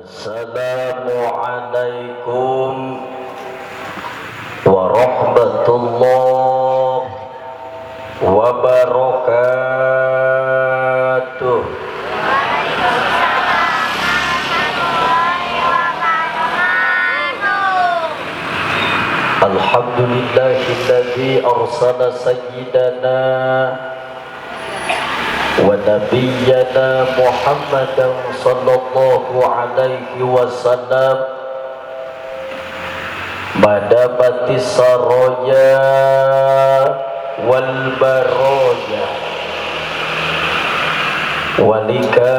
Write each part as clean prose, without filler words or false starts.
Assalamualaikum warahmatullahi wabarakatuh. Alhamdulillahilladzi arsala sayyidana wa nabiyyana Muhammadan sallallahu alaihi wasallam madamati saraya wal baraya walika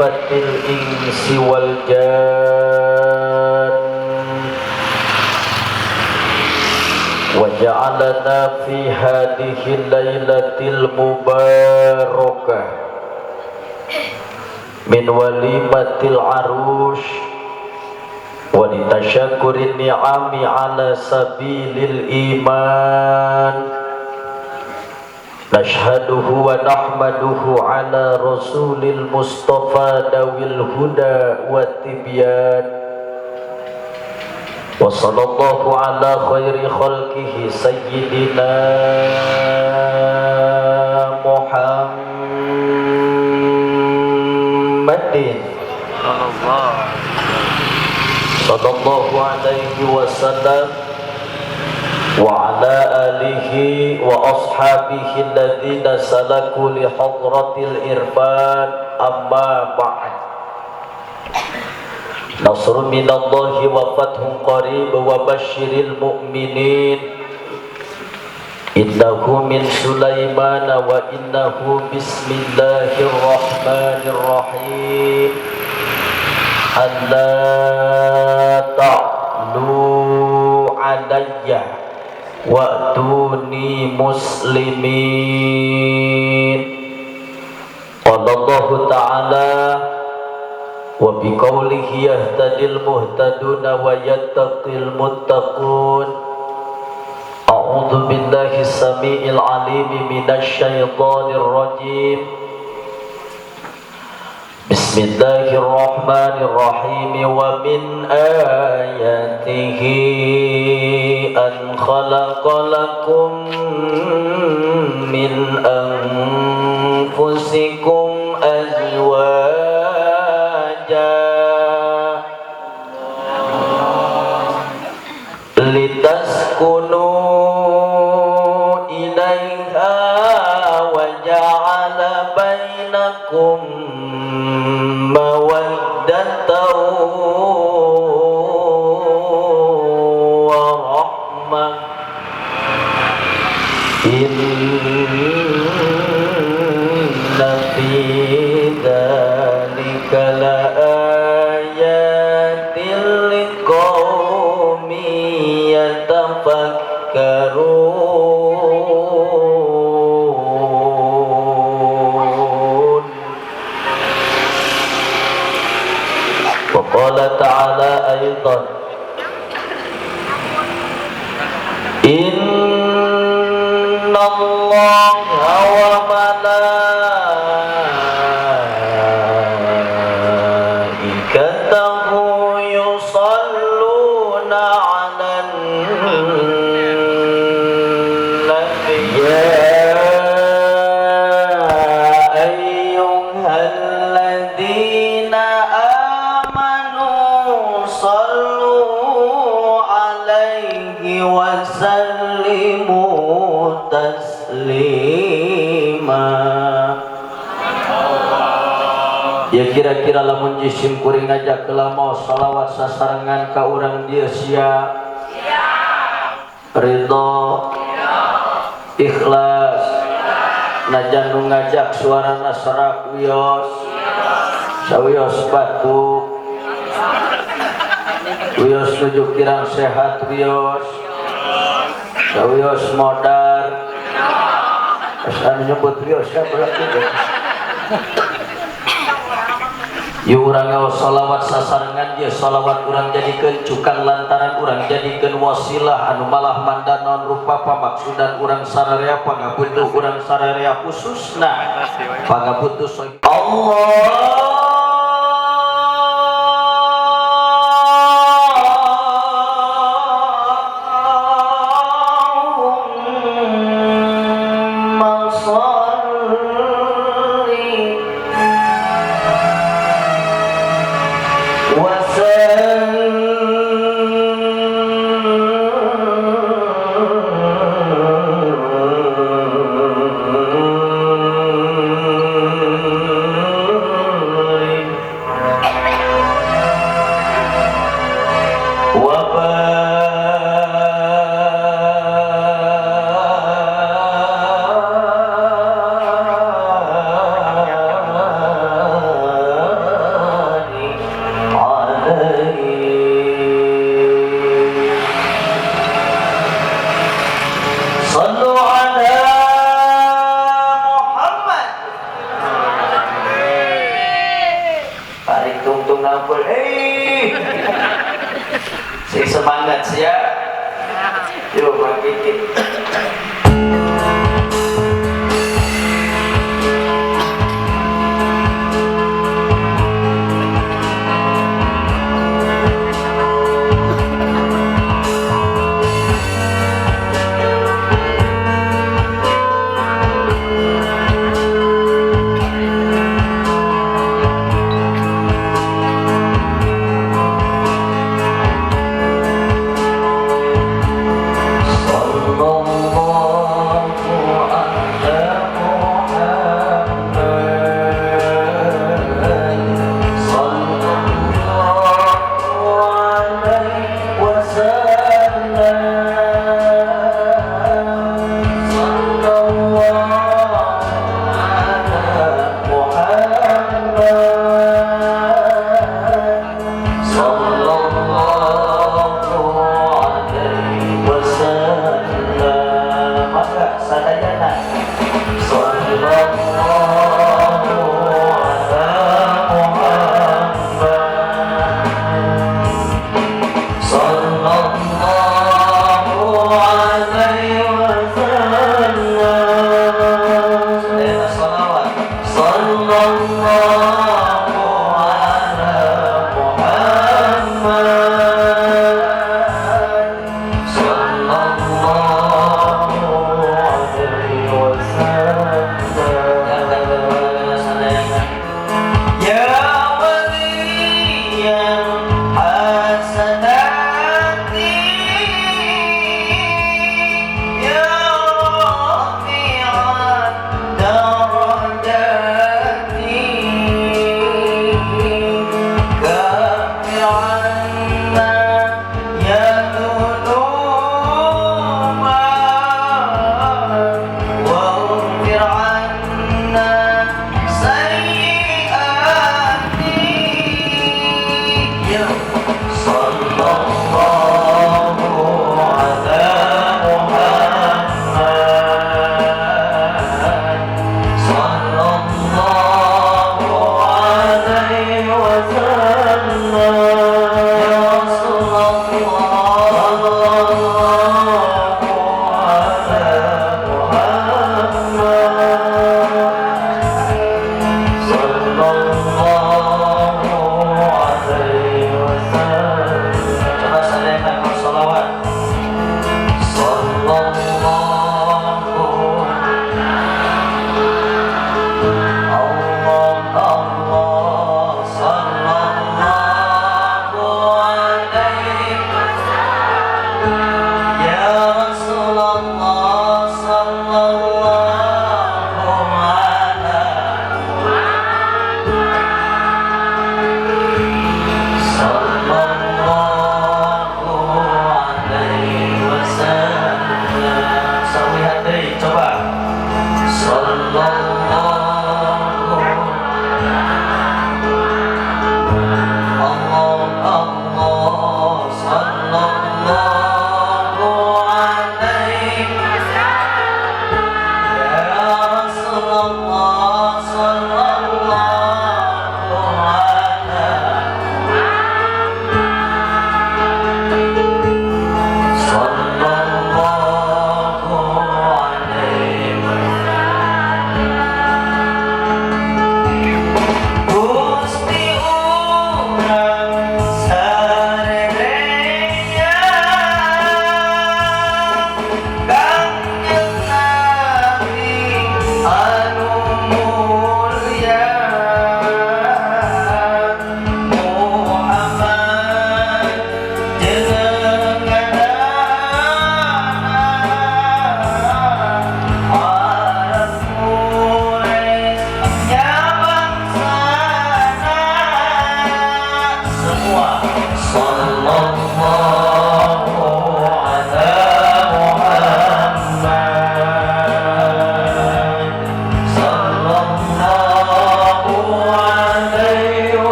fatil insi wal jan waja'alana fi hadhihi lailatil mubarakah min walimatil arush wa litasyakurin ni'ami ala sabilil iman nashhaduhu wa nahmaduhu ala rasulil mustafa dawil huda wa tibyan wa sallallahu ala khairi khalqihi sayyidina Muhammadin sallallahu alaihi wasallam wa ala alihi wa ashabihi alladhina salaku li hadratil irfan amma ba'd. Nasrun minallahi wa fathun qarib wa basyiril mu'minin. Innahu min Sulaiman wa innahu bismillahirrahmanirrahim. Alla ta'lu alayya wa'tuni muslimin. Qala Allah ta'ala wa biqaulihi yahtadil muhtaduna wa yattaqil muttaqun. A'udzu billahi samiil alim minasy syaithanir rajim. Bismillahirrahmanirrahim. Wa min ayatihi an khalaqalakum min anfusikum litaskunu ilaiha wa ja'ala bainakum mawaddatan wa rahmah. Inna fi dzalika la tafakkarun. Wa qala ta'ala aidan innallaha wa malaikatahu yusalluna 'alan ya kira-kira lamun jisim kuring ngajak kelama salawat sasarangan ka urang dia sia ridho ikhlas najan nu ngajak suarana serak wios sawios batuk wios nuju kirang sehat wios sawios modar asa nyebut wios ya berarti yu urang salawat sasarangan dia salawat urang jadikeun cukan lantaran urang jadikeun wasilah anu malah mandanon rupa pamaksudan urang sararea pangapunduh urang sararea khususna pangapunduh Allah ngampul. Si semangat ya. Yuk bangkitin.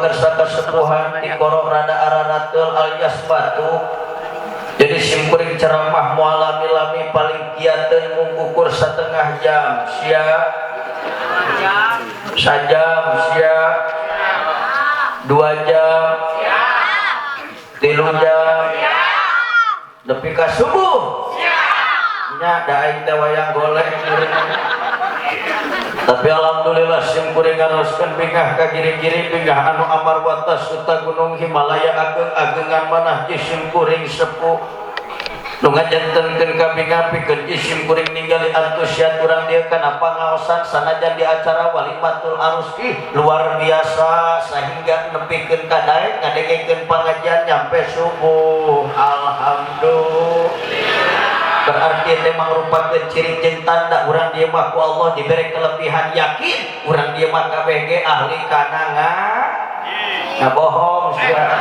pangersa kasepuhan ti korok rada ararateul alias batu. Jadi simkuring ceramah mualami-lami paling kiateun mung ukur setengah jam. Siap? Sajam siap? 2 jam? 3 jam? Nepi ka subuh? Nya da aing teh wayang golek. Tapi alhamdulillah simkuring ngaroskeun bingah ka giri-giri bingah anu amar watas uta gunung Himalaya ageng-agengan manah ji simkuring sepuh nu ngajantenkeun ka bingah pikeun ji simkuring ningali antusias urang dieu kana pangaosan sanajan di acara walimatul arus luar biasa sehingga nepikeun ka daek ngadengekeun pangajian nyampe subuh. Alhamdulillah. Berarti memang merupakan ciri jeung tanda urang dieu mah ku Allah diberi kelebihan yakin urang dieu mah kabeh ge ahli kana ngabohong sia.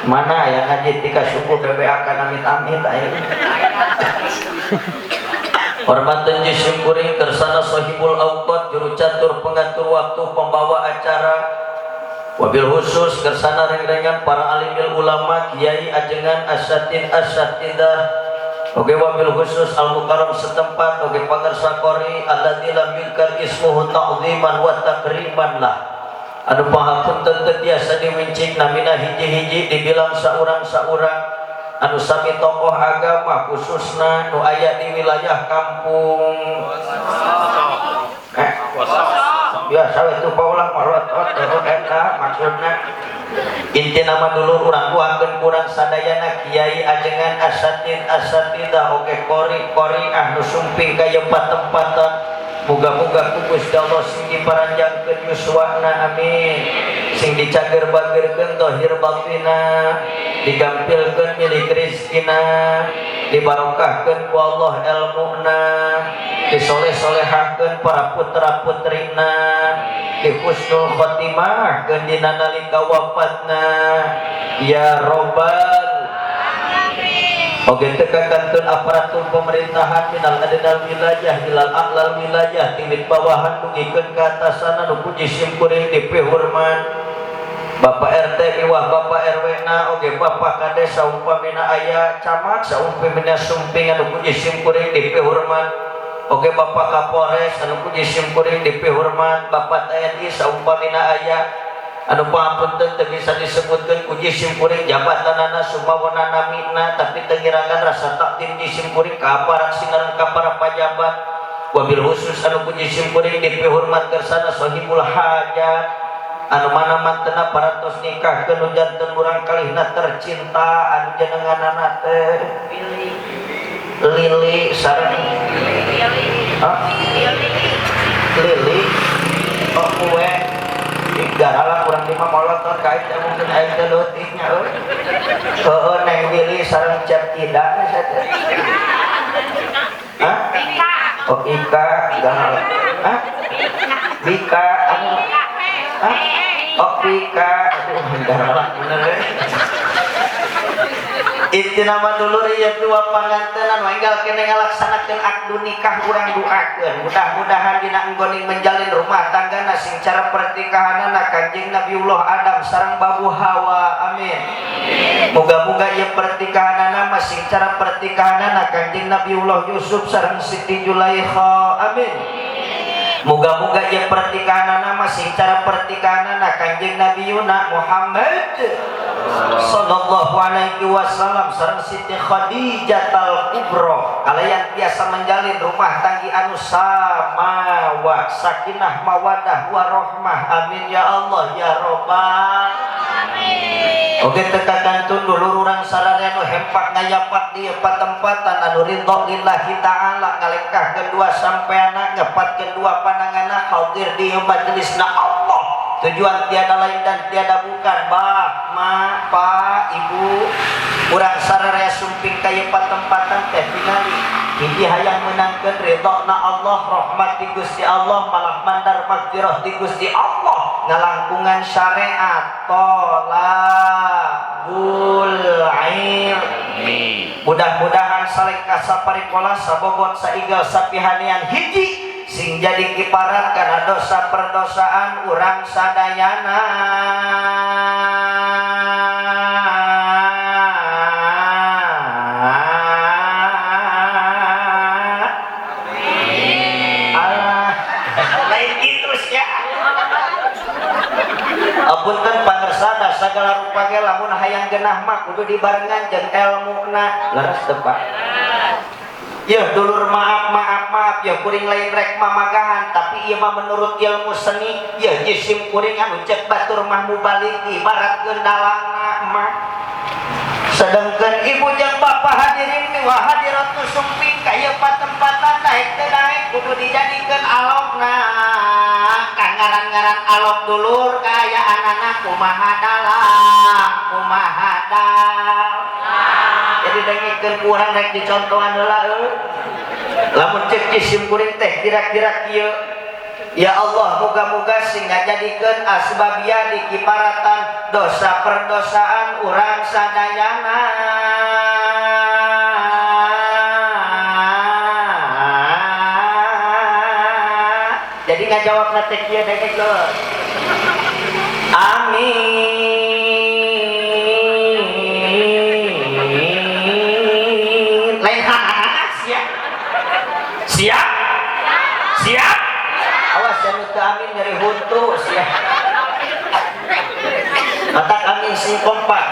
Mana yang ngaji tika subuh BBA kana amit-amit aya. Hormatan ji simkuring kersana sahibul auqat juru catur pengatur waktu pembawa acara. Wabil khusus kersana reng-rengan para alimil ulama kiai ajengan asatidah. Oke wabil khusus al-mukarram setempat oke pangersa qori alladzi lam yuzkar ismuhu ta'ziman wa takriman lah. Anu pangapunten teu tiasa diwincing namina hiji-hiji dibilang saurang-saurang anu sami tokoh agama khususna nu aya di wilayah kampung biasa itu paulah marotot eta maksudna inti nama dulu urang kuakeun kurang sadayana kiai ajengan asatidah oke kori ahnu sumping ka tempatan muga-muga ku Gusti Allah sing diparanjangkeun yuswana amin sing dicager-bagerkeun zahir batina digampilkeun milik rezekina dibarokahkeun ku Allah ilmuna disoleh-solehakeun para putra-putrina di husnul khotimah keun dina nalika wafatna ya robbal. Oke tekakankeun aparatur pemerintahan minal adnal wilayah ilal a'lal wilayah timit bawahan nugikeun ka atasanna nu puji simkuring dipih hormat Bapak RT miwah Bapak RW na oge Bapak Kades saumpamina aya camat saumpamina sumping anu puji simkuring dipih hormat oge Bapak Kapolres anu puji simkuring dipih hormat Bapak TNI saumpamina aya anu pangapunten teu bisa disebutkeun puji simkuring jabatanana sumawana namina tapi teu ngiragan rasa takdim di simkuring ka aparat sinaren ka para pajabat wabil khusus anu puji simkuring dipih hormat kersana sahibul hajat anu mana mantena parantos nikah keun janten urang kalihna tercinta anu jenenganana teh Lili sareng Lili oh kue garalah kurang lima molotot kait mungkin air delutiknya neng Lili sareng Cep Ida oh Ika garalah Bika oh Bika aduh garalah bener Inti nama dulu ya dua pangantenan wenggal kene ngalaksanakeun akdu nikah urang doakeun mudah-mudahan dina enggoning menjalin rumah tanggana sing cara pernikahanna Kanjeng Nabiullah Adam sareng Babu Hawa amin. Moga-moga ieu pernikahanna sing cara pernikahanna Kanjeng Nabiullah Yusuf sareng Siti Julaikha amin. Moga-moga ieu pernikahanna sing cara pernikahanna Kanjeng Nabi Muhammad sallallahu alaihi wasallam sareng Siti Khadijah al-Kubra kalayan biasa menjalin rumah tangga anu samawa sakinah mawadah warahmah amin ya Allah ya robbal amin. Oke tekakantun dulu urang sararea nu hempak ngayapat di tempatan anu ridho lillahi ta'ala ngalengkah kedua sampeana ngepat kedua pandanganna hadir di majelisna Allah tujuan tiada lain dan tiada bukan bah, ma, pa, ibu urang sararea sumping kaya patempatan teh tingali hiji hayang menangkeun ridhona Allah rahmat di Gusti Allah malah mandar magfirah di Gusti Allah ngalangkungan syariat tolabul ilmi mudah-mudahan saleh kasaparikola sabobot saigal sapihanian hiji sing jadi kiparat karena dosa perdosaan urang sadayana. Apunten pangersana sagala rupa ge lamun hayang genah mah kudu dibarengan jeung elmuna. Leres teu Pak? Ya dulur maaf ya kuring lain rek mamagahan tapi ieu mah menurut ilmu seni ya jisim kuring anu cek batur mah mubalik ibaratkeun dalangna mah. Sedangkan ibu jeung bapak hadirin miwah hadirat nu sumping ka ieu patempatan naik teu naik kudu dijadikeun alogna. Ngaran-ngaran alog dulur kaya anak kumaha dalang kumaha dal. Jadi dengikeun urang rek dicontohan heula lamun cek jisim kuring teh kira-kira kieu. Ya Allah moga-moga sing ngajadikeun asbabia di kiparatan dosa perdosaan urang sadayana. Jadi ngajawab nate kieu dengek leuh. Amin. Lain siap. Siap? Siap? Awas anu teu amin nyeri huntu siap. Matak amin sing kompak.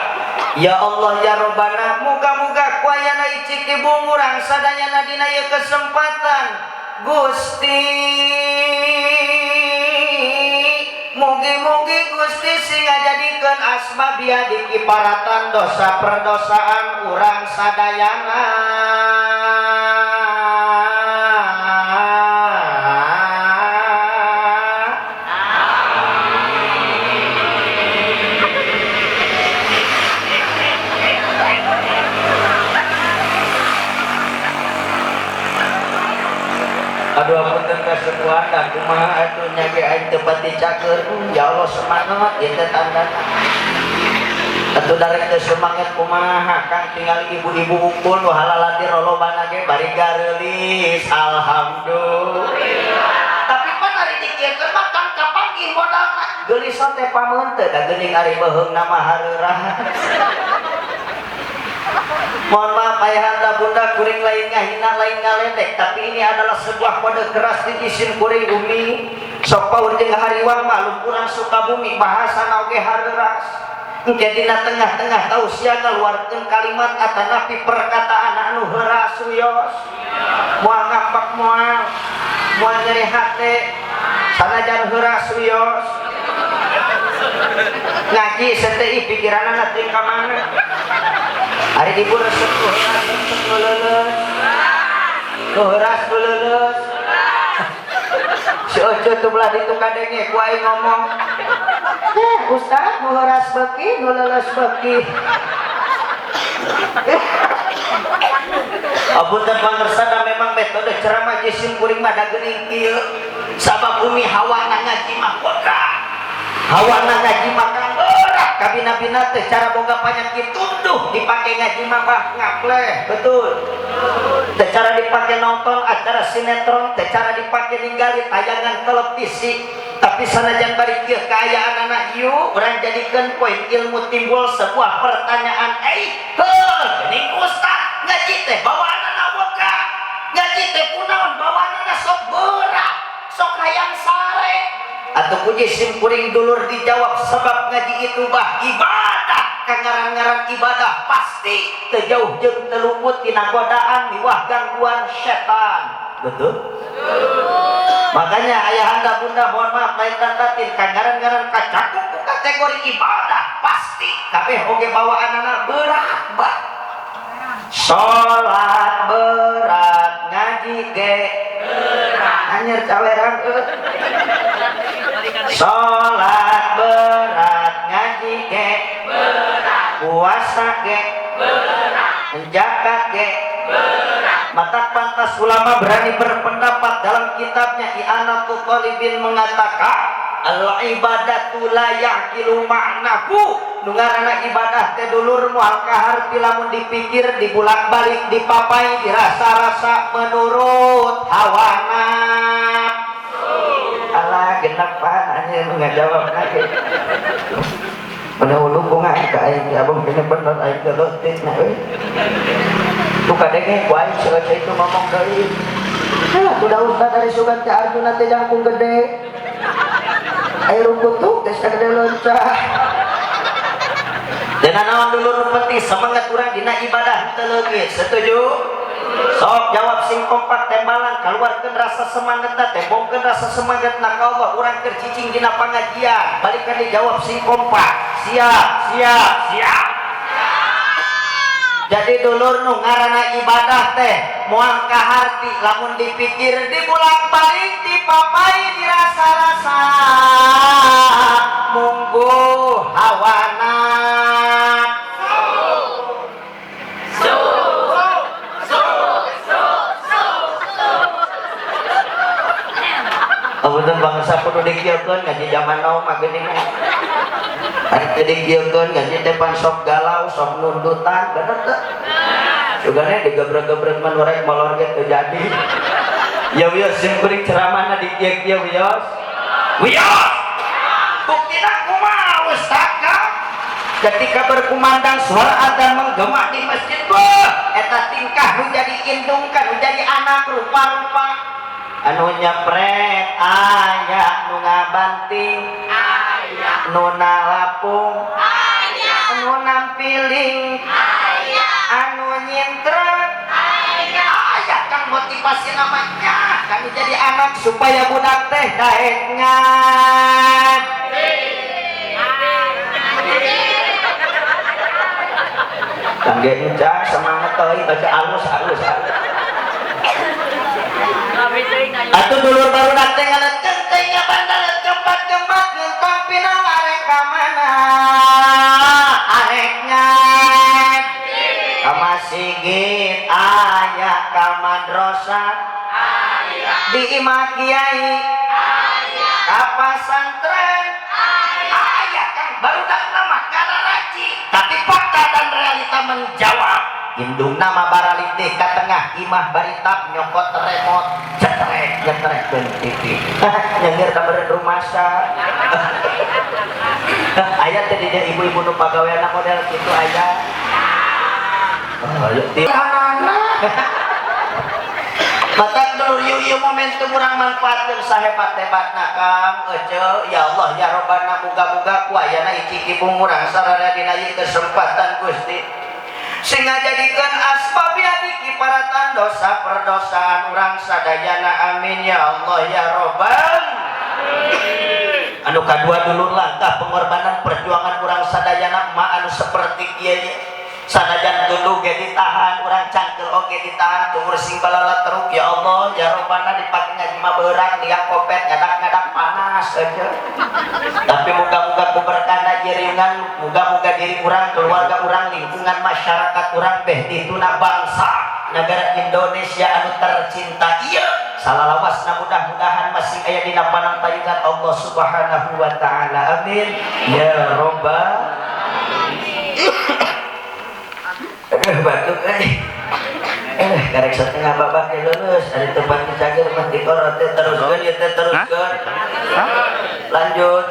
Ya Allah ya Rabbana muga-muga kuayana icik ibu urang sadayana dina ieu kesempatan Gusti. Mugi-mugi Gusti sing ngajadikeun asbabia di kiparatan dosa perdosaan urang sadayana. Aduh apunten kasepuhan dan kumaha atuh nya ge aing teu pati cakeun. Ya Allah semangat ieu teh tandana. Atuh darek teu semangat kumaha Kang tinggal ibu-ibu unggul nu halalati rolobana ge bari gareulis alhamdulillah. Tapi pan ari dikiekeun mah Kang kapanggih modalna. Geulis teh pameun teu da geuning ari beuheungna mah hareurah. Mohon maaf ayahanda bunda kuring lain ngahina lain ngaledek tapi ini adalah sebuah kode keras di isin kuring umi sok paur jeung hariwang malum kurang Sukabumi bahasa oge hareras engke dina tengah-tengah tausiah ngaluarkeun kalimat atanapi perkataan anu heuras suyos moal ngambek moal nyeri hate sanajan heuras suyos ngaji setei pikiranna teh ka mana. Hari ibu resep nuhras lulus si ojo tuh belah itu kadenge ku aing ngomong Ustaz nuhras beki nululus beki apunten pangersana memang metode ceramah jisim kuring mah da geuning kieu sabab umi hawana ngaji mah boga hawana ngaji mah kang berat kabina-bina teh cara boga panyakit tunduh dipake ngaji mah ngapleh betul teh cara dipake nonton acara sinetron teh cara dipake ninggali tayangan televisi tapi sanajan bari kieu kaayaan anak ieu urang jadikeun poin ilmu timbul sebuah pertanyaan geuning ustaz ngaji teh bawaanna boga ngaji teh kunaon bawaanna sok berat sok hayang sare atau puji sim kuring dulur dijawab sebab ngaji itu bah ibadah kangaran-ngaran ibadah pasti terjauh jeung teluput tina godaan miwah gangguan setan betul makanya ayahanda bunda mohon maaf lain dan batin kangaran-ngaran kacakup kategori ibadah pasti kabeh oge bawaanana berat bah salat berat ngaji ge berat anjir cawerang salat berat ngaji ge berat puasa ge berat zakat ge berat mata pantas ulama berani berpendapat dalam kitabnya I'anatul Talibin mengatakan al-ibadatu la yaqilu ma'nahu nu ngaranna ibadah teh dulur moal kahar lamun dipikir dibulak-balik dipapai dirasa-rasa menurut hawa nafsu genepan hanya ngajawab lagi. Pada ulu bunga ka aing abang kena bener aing gelotit na euy. Tu kadenge ku aing selesai itu ngomong deui. Udah ustad dari sugan ke Arjuna teh jangkung gede. Air rumput geus gede loncah. Dan naon dulu penting semangat urang dina ibadah teu leungit. Setuju? Sok jawab sing kompak tembalan keluarkeun rasa semangatna tembongkeun rasa semangatna ka Allah urang keur cicing dina pangajian balikan dijawab sing kompak siap jadi dulur nu ngaranna ibadah teh moal ka harti lamun dipikir dibolak-balik dipapai dirasa-rasa mungguh hawana Apunten bangsa kudu dikieukeun ngaji zaman now mah geuning. Ari teu dikieukeun ngaji teh pan sok galau, sok nundutan, bener teu? Sugane digebrek-gebrek man urek molor ge teu jadi. Ya wios sing kuring ceramahna dikieu-kieu wios. Wios. Buktina kumaha ustaz ka? Ketika berkumandang suara adzan menggema di masjid beuh, eta tingkah nu jadi indungkan, nu jadi anak rupa-rupa. Anu nyepret aya nu ngabanting aya nu nalapung aya anu nampiling aya anu nyintrek aya kang motivasi namanya kan jadi anak supaya budak teh daengan kangge encah semangat teuing baca alus atuh dulur baru dateng ngaletkeun teh nya bandar kempat-kempat ngentong pinang arek ka mana areknya ka masjid aya ka madrasah aya di imah kiai aya ka pasantren aya kang barudak nama kararaji tapi fakta dan realita menjawab indung nama baralitih ka tengah imah baritap nyokot remote nyetrek TV nyengir kabareun rumasa aya teh di ibu-ibu nu pagaweana model kitu aya matak dulur ieu momentum urang manfaatkeun sahebat-hebatna Kang ece ya Allah ya Robbana muga-muga ku ayana iki kibung urang sararea dina ieu kesempatan Gusti sehingga jadikan asbab ya dikiparatan dosa perdosaan orang sadayana amin ya Allah ya Robbal anu kadua dulur langkah pengorbanan perjuangan orang sadayana ma anu seperti ieu sanajan tunduk ge ditahan urang cangkel oge ditahan tumur sing balala teruk ya Allah ya Robbana dipake ngaji mah beurang dia kopet ngadak-ngadak panas aja tapi muga-muga kuberkana jeriungan muga-muga diri urang keluarga urang lingkungan masyarakat urang beh dituna bangsa negara Indonesia anu tercinta ieu salalawasna mudah-mudahan masih aya dina panangtayunan Allah Subhanahu wa taala amin ya Robbal batuk karek setengah babak lulus ada tempat dicagir mah dikorot teruskeun ieu teh teruskeun lanjut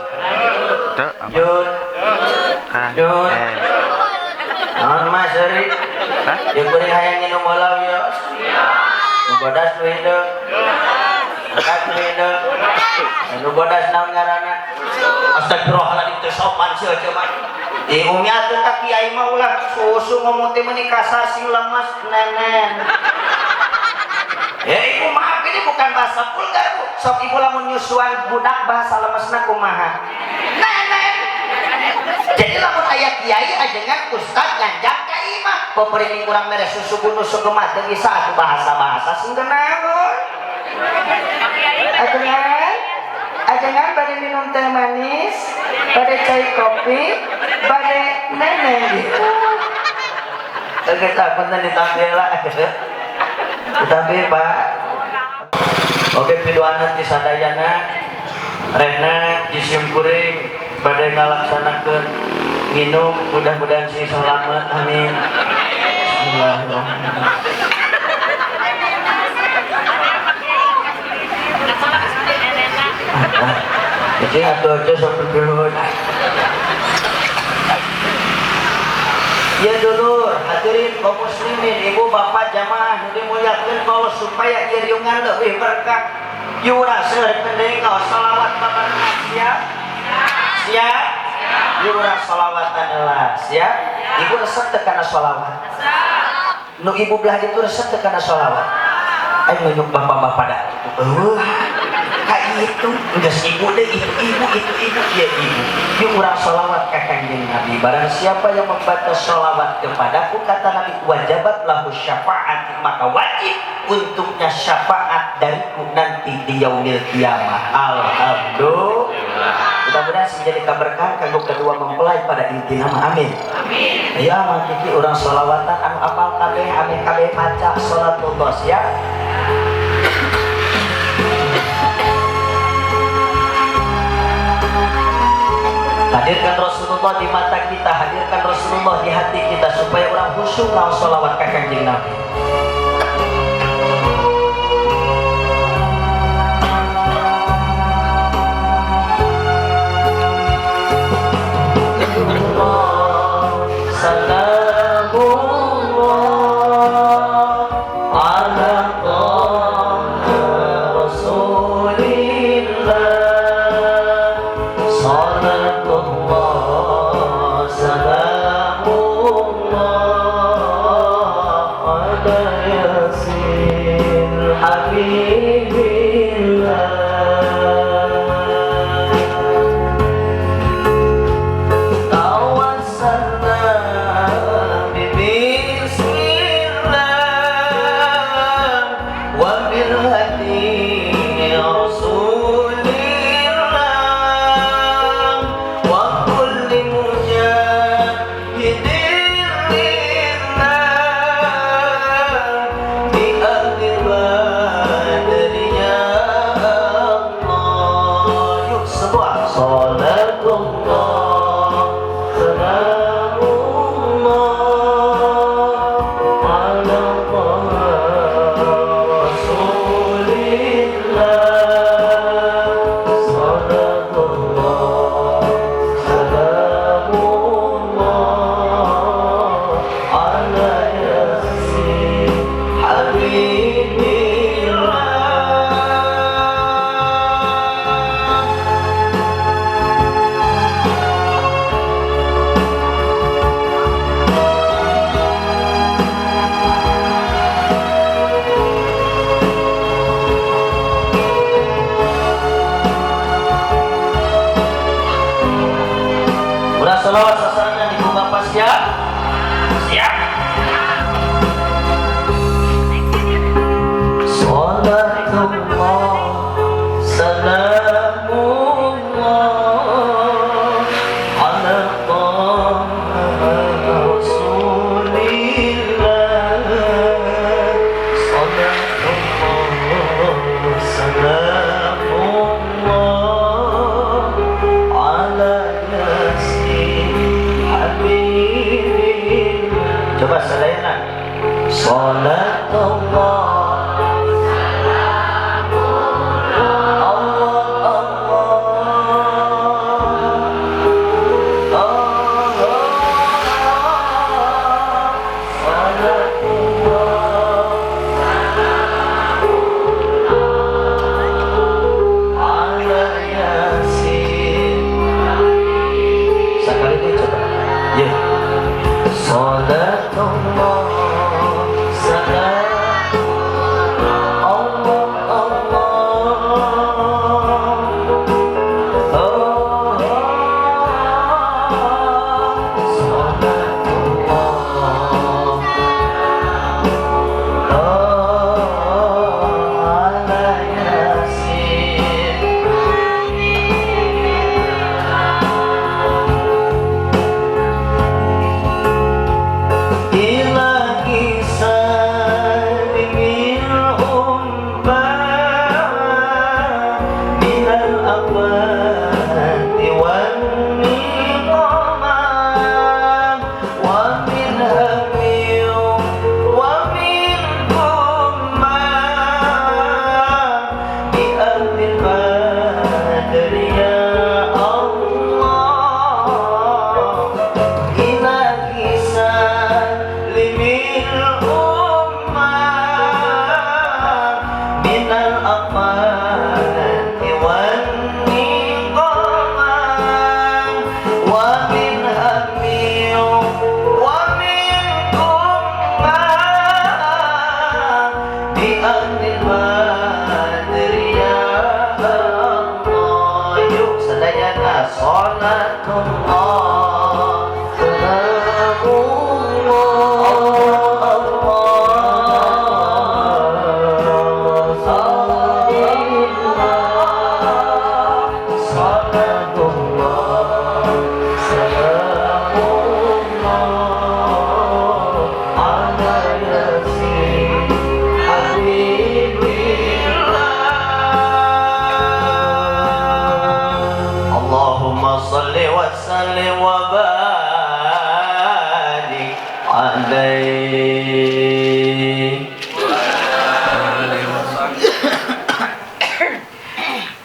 naon mas seri jeung kuring hayang nginum heula wios nu bodas nu hideung angkat nu hideung nu bodas naon ngaranna astagfirullahaladzim teu sopan sieun mah umi atuh tak kiai mah ulah susu ngomong teh meuni kasar sing lemes nenen. Ya ibu maaf ini bukan bahasa vulgar Bu. Sok ibu lamun nyusuan budak bahasa lemesna kumaha? Nenen. Jadi lamun aya kiai ajengan ustad nganjak ka imah. Peuring urang mere susu gunung suku mah teu bisa atuh bahasa-bahasa sing genaeun. Ajengan bade minum teh manis, bade cai kopi, bade nenek gitu. Kita punten ditampila. Tapi Pak. Oke piduanan di sadayana rehna jisim kuring bade ngalaksanakeun minum mudah-mudahan si selamat amin. Bismillahirrahmanirrahim. Jadi ada seperti dulu. Ya dulur, hadirin kaum muslimin, ibu bapak jamaah yang dimuliakan Allah supaya ieu riungan leuwih berkah. Yura seueur kendeng kaos salawat babarengan siap? Siap? Yura salawatan heula siap? Ibu resep teu kana salawat? Nu ibu belah ditu resep teu kana salawat? Ayo nunjuk bapak-bapak dah. Itu geus ibu deh, ibu ya ibu. Yuk urang sholawat ka Kanjeng Nabi. Barang siapa yang membaca sholawat kepadaku, kata Nabi, wajabat lahu syafaat, maka wajib untuknya syafaat dariku nanti di yaumil kiamah. Alhamdulillah. Mudah-mudahan menjadi keberkahan kanggo kedua mempelai pada inti nama. Amin. Amin. Ayo amang kiki urang sholawatan anu apal kabeh, amin kabeh maca salatullah ya. Hadirkan Rasulullah di mata kita, hadirkan Rasulullah di hati kita supaya orang khusyuk naon sholawat ka Kanjeng Nabi. Salawat sasaran ibu bapak siap? Siap. Salatullah salamullah ala taha rasulillah. Salatullah salamullah ala coba sadayana salatullah Ila alaihi.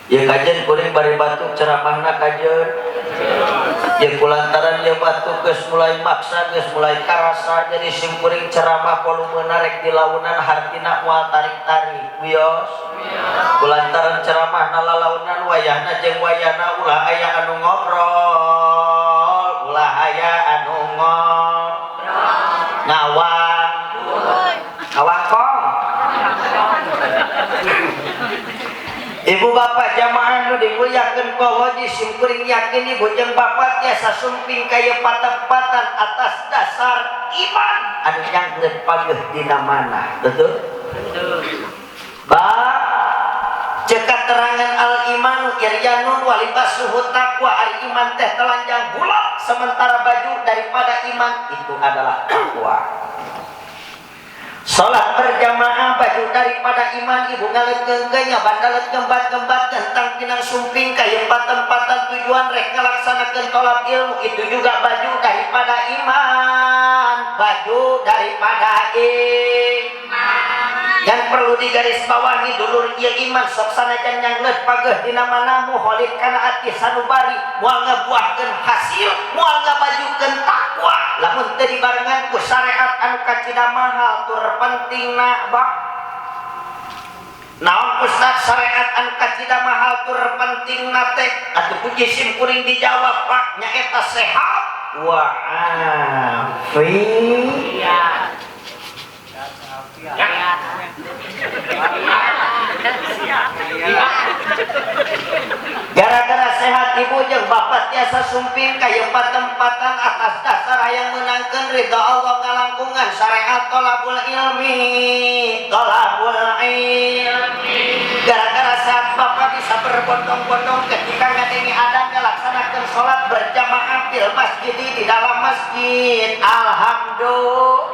Ya kajen kuring bari batuk ceramahna kajen. Ya kulantaran ya batuk geus mulai maksa geus mulai karasa jadi sim kuring ceramah volumena rek dilaunan hartina moal tarik-tarik wios. Kulantaran ceramah nalalaunan wayahna jeung wayahna ulah aya anu ngobrol, ulah aya anu ngawang. Ngawang kong. Ibu bapak jamaah nu dimuliakeun ku Allah sim kuring yakin ibu jeung bapak tiasa sumping kaya patepatan atas dasar iman anu nyanggeut pageuh dina mana. Betul? Ba cekat terangan al imanu iryanun walibasuhu taqwa. Ari iman teh telanjang bulat sementara baju daripada iman itu adalah takwa. Salat berjamaah baju daripada iman ibu ngaleungkeun bandalet gembat-gembat tentang pinang sumping kaya empatan tujuan rek ngalaksanakeun tolab ilmu itu juga baju daripada iman, baju daripada yang perlu digarisbawahi dulur ieu iman sok sanajan nyangleut pageuh dina mana muholid kana ati sanubari moal ngabuahkeun hasil moal ngabajukeun takwa lamun teu dibarengan ku syariat anu kacida mahal tur pentingna bak naon ustaz syariat anu kacida mahal tur pentingna teh atuh puji sim kuring dijawab Pak nyaeta sehat wa afiat. Gara-gara sehat ibu jeung bapak tiasa sumping kaya empatan atas dasar hayang menangkeun ridha Allah ngalangkungan syariat tolabul ilmi. Gara-gara sehat bapak bisa berbondong-bondong ketika ngadengi adzan ngalaksanakeun salat berjamaah fil masjid di dalam masjid. Alhamdulillah.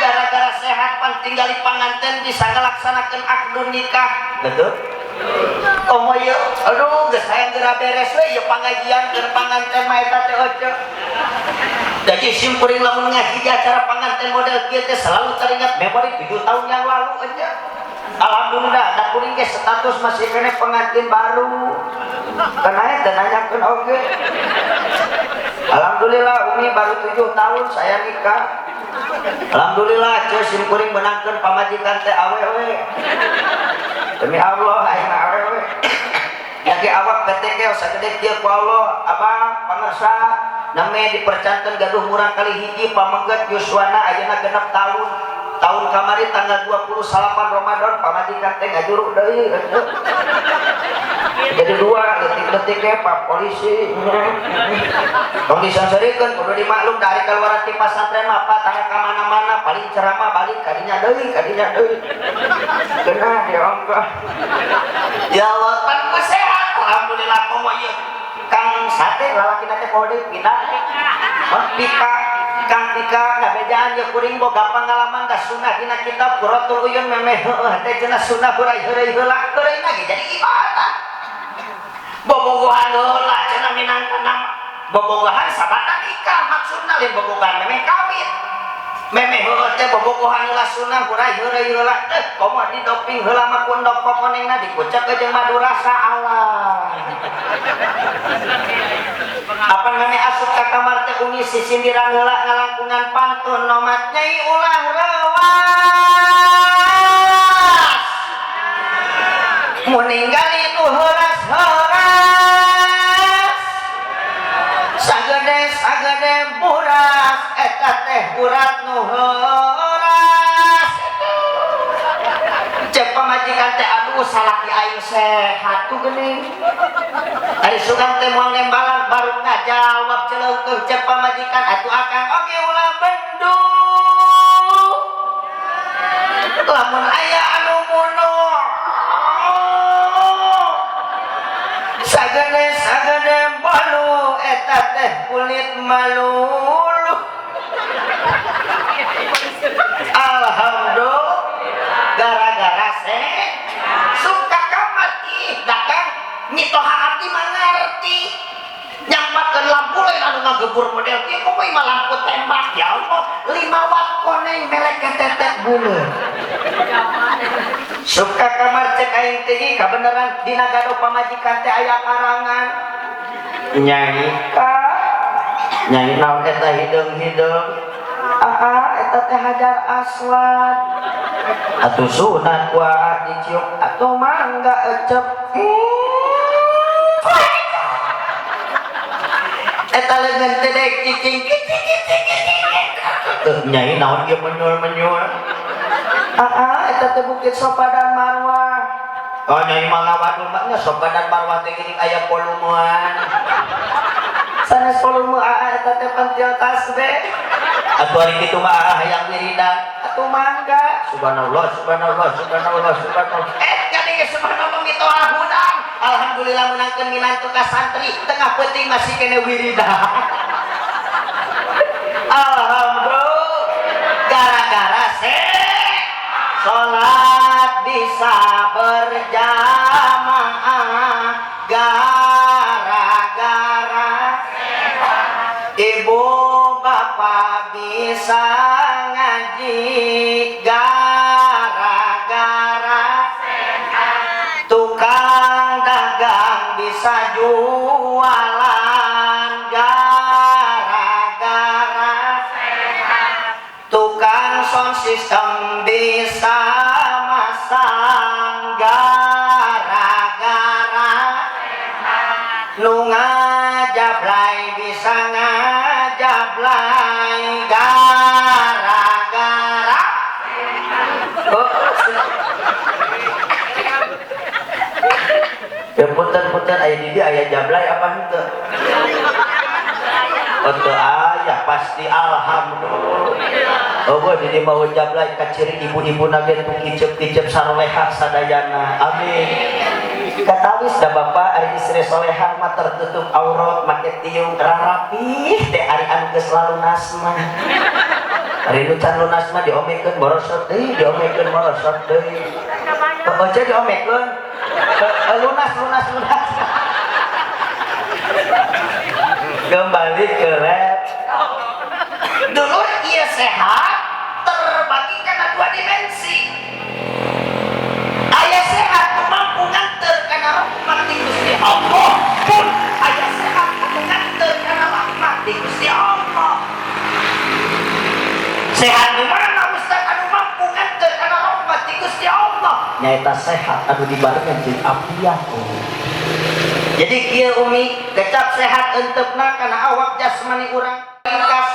Gara-gara sehat pan tinggali panganten bisa ngalaksanakeun akdun nikah. Betul? Oh moyo, aduh geus hayang geura beres we ieu pangajian keur panganten mah eta teh oce. Jadi sim kuring lamun ngaji di acara panganten model kieu teh selalu teringat memori 7 tahun yang lalu aja. Alhamdulillah da kuring ge status masih kene pengantin baru. Kana teh nanyakeun oge. Alhamdulillah Umi baru 7 tahun saya nikah. Alhamdulillah ceus sim kuring menangkeun pamajikan teh awewe. Demi Allah aing awewe. Yaki awak ketekeo sagede kieu ku Allah Abah pangersa name dipercanten gaduh murang kali hiji pamengget yuswana ayeuna 6 tahun. Tahun kamari tanggal 28 Ramadan pamajikan teh ngajuruk deui. Jadi 2 detik-detiknya Pak polisi. Tong disanserikeun kudu dimaklum dari keluaran ti pasantren mah Pak tangga ka mana-mana paling ceramah balik kadinya deui. Kenah diongkah. Ya Allah pan sehat alhamdulillah komo ieu. Kang sate lalakina teh kode pindah. Pika Kang Pika ngabejaan ya kuring boga pengalaman da sunah dina kitab Quratul Uyun memeh teh cenah sunah hurai-hurai heula teureuna ge jadi ibadah. Bobogohan heula cenah minangkana bobogohan sabatan nikah maksudna lain bobogohan memeh kawin. Memeh heula teh bobogohan heula sunah hurai-hurai heula teh komo di doping heula mah kundok poponengna dikucek ke jeung madu rasa Allah. Apa namanya asup ka kamar teh umi sisindiran heula ngalangkungan pantun nomat nyai ulah rewas mun ningali nu heuras-heuras sagede buras eta teh burat nu heuras cek pamajikan teh aduh salaki aing sehat tuh geuning. Ari sugan teh moal nembalan baru ngajawab celeungkeun cek pamajikan atuh akang oge ulah bendung. Lamun aya anu munuh sagede balu eta teh kulit malulu. Alhamdulillah gara-gara suka kamat ih dakang mitoha abdi mangarti nyampakeun lampu lain anu ngagebur model kieu komo mah lampu tembak ya Allah 5 watt koneng melek ketetet buleun suka kamar cek aing teh kabeneran dina gado pamajikan teh aya karangan nyai ka nyai naon eta hideung-hideung eta teh Hajar Aswad atuh sunat kuat dicium atuh mangga ecep eta leungeun teh dek cicing nyai naon ge menyul-menyul eta teh Bukit Sofa dan Marwah oh nyai mah ngawadul mah nya Sofa dan Marwah teh geuning aya volumean sanes volume eta teh pentil tasbih atuh ari kitu mah hayang wiridan atuh mangga subhanallah subhanallah subhanallah subhanallah gade ge subhanallah gitu hudang alhamdulillah menangkeun minantu ka santri tengah peuting masih kene wiridan alhamdulillah gara-gara salat bisa berjamaah gara-gara ibu bapak bisa ngaji gara-gara tukang dagang bisa jualan gara-gara tukang sound system bisa masang gara-gara nu ngajablay bisa ngajablay gara-gara ya punten-punten aya di dia aya jablay apa henteu untuk ayah pasti alhamdulillah oh boy di mau jablay ka ciri ibu-ibu nage tu kicep-kicep sarolehah sadayana amin katawis da bapak ari istri solehah mah tertutup aurat make tiung rarapi teh ari anu geus lalunas mah ari nu can lunas mah diomekeun borosot deui diomekeun borosot deui oce diomekeun lunas kembali ke rap dulu ia sehat terbagi karena 2 dimensi ayah sehat mampu nganter karena rahmat di Gusti Allah pun ayah sehat mampu nganter karena rahmat di Gusti Allah sehat di mana Ustaz anu mampu nganter karena rahmat di Gusti Allah nyaita sehat anu dibarengan jeung afiat jadi kieu umi kecap sehat enteupna kana awak jasmani urang ringkas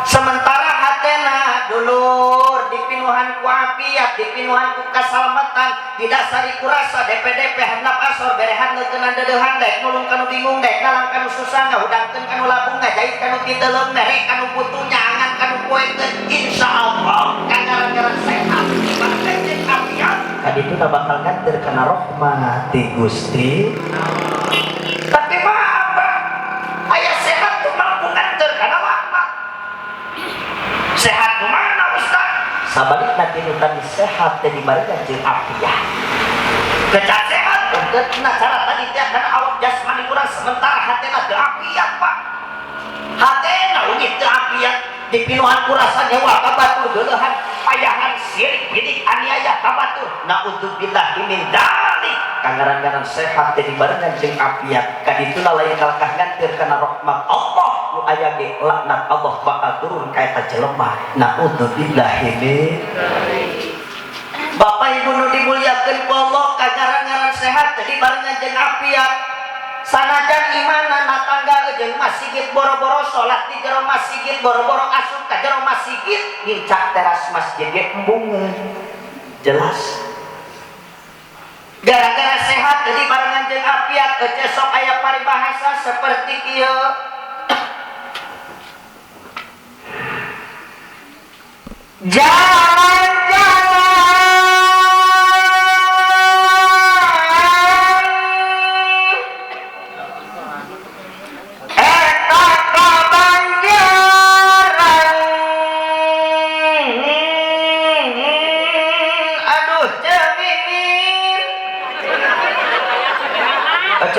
sementara hatena dulur dipinuhan ku afiat dipinuhan ku kasalamatan didasari ku rasa DP handap asor berehan neukeun dedeuhan dek nulung kanu bingung dek nalang kanu susah ngahudangkeun kanu labung ngajait kanu titeleum merek kanu butuh nyangan kanu poekeun insyaallah kagaran-garan sehat dibarengan jeung afiat kaditu na bakal nganter kana rahmat ti Gusti tapi maaf Pak ayah sehat tuh mampu nganter karena rahmat sehat mana Ustaz sabalik nanti nutan sehat dan dibarengan jeung afiat kecat sehat untuk cara tadi dia karena awak jasmani kurang sementara hatena teu afiat Pak hatena ugi teu afiat dipinuhan kurasa nyawa ka batur deuleuhan payahan sirik bidik aniaya ka batur naudzubillah min dzalik kanggaran-garan sehat teh dibarengan jeung afiat kadituna lain kalakah ngantir kana rahmat Allah nu aya ge laknat Allah bakal turun ka eta jelema naudzubillah min Bapak Ibu nu dimulyakeun ku Allah kanggaran-garan sehat teh dibarengan jeung afiat sanajan imanana tangga jeung masjid boro-boro salat di jero masjid boro-boro asup ka jero masjid ngincak teras masjid ge embungeun jelas gara-gara sehat jadi barengan jeung afiat sok aya paribahasa seperti kieu jalan-jalan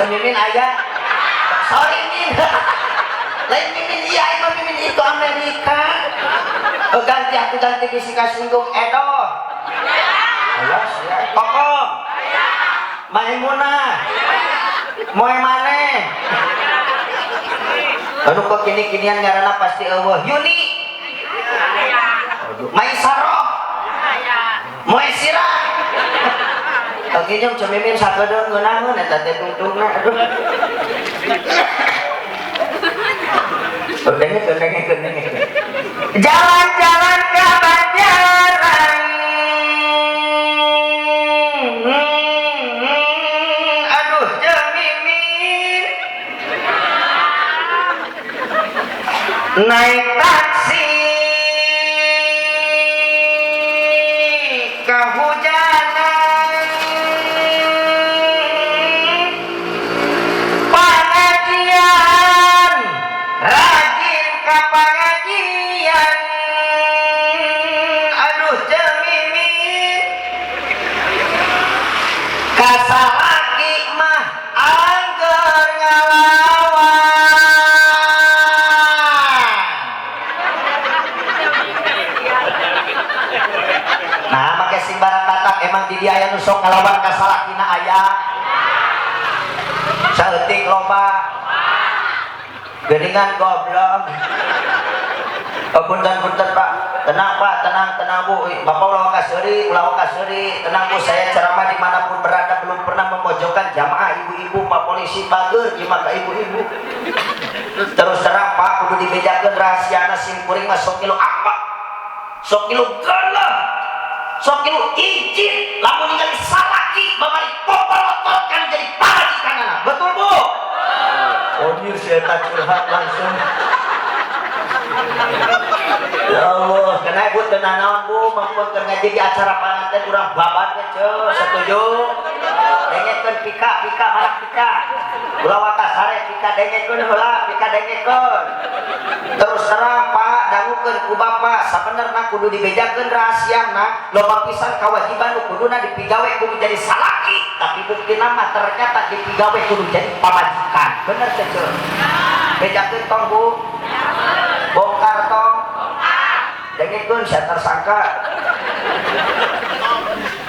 Mimin ayah sorry Min lain mimin iya itu mimin itu Amerika. Ganti aku ganti bisika singgung Edo. Alas ya. Kokom. Maimunah. Moe maneh. Anu kok kini-kinian ngaranna pasti eueuh. Yuni. Maisaro. Moe sirah. Oke nyom cemimin sakedeung ngeunaheun eta teh tungtungna aduh. Dengek. Jalan-jalan ke Banjaran. Aduh cemimin. Naik taksi kehujanan. Pengajian rajin ke pengajian. Aduh cemimin. Kasalaki mah angger ngalawan. Nah make sing barang tatak emang di dia aya nu sok ngalawan kasalakina aya. Saeutik loba. Geuningan goblok. Punten Pak. Tenang Pak, tenang Bu. Bapak ulah kaseri, tenang Bu, saya ceramah dimanapun berada belum pernah memojokkan jamaah ibu-ibu, Pak polisi pager ieu mah ibu-ibu. Terus terang Pak, kudu dibedakeun rahasiana sing kuring mah sok kilu apa? Sok kilu geuleuh. Sok kilu izin lamun ningali salaki babari popolotot kan jadi pamajikanana. Betul Bu? Oh, dia saya curhat langsung. Ya Allah, kena ibu tenang naon Bu, mampun keur ngaji di acara panganten urang babat ge ceu, setuju? Dengekeun pika marak pika. Ulah watas sare pika dengekeun heula, pika dengekeun. Terus terang Pak, dangukeun ku Bapak, sabenerna kudu dibejakeun rahasiana, loba pisan kawajiban nu kuduna dipigawe kudu jadi salaki, tapi buktina mah ternyata dipigawe kudu jadi pamajikan. Bener teh ceu? Bejakeun tong Bu. Bongkar tong. Dengekeun sia tersangka.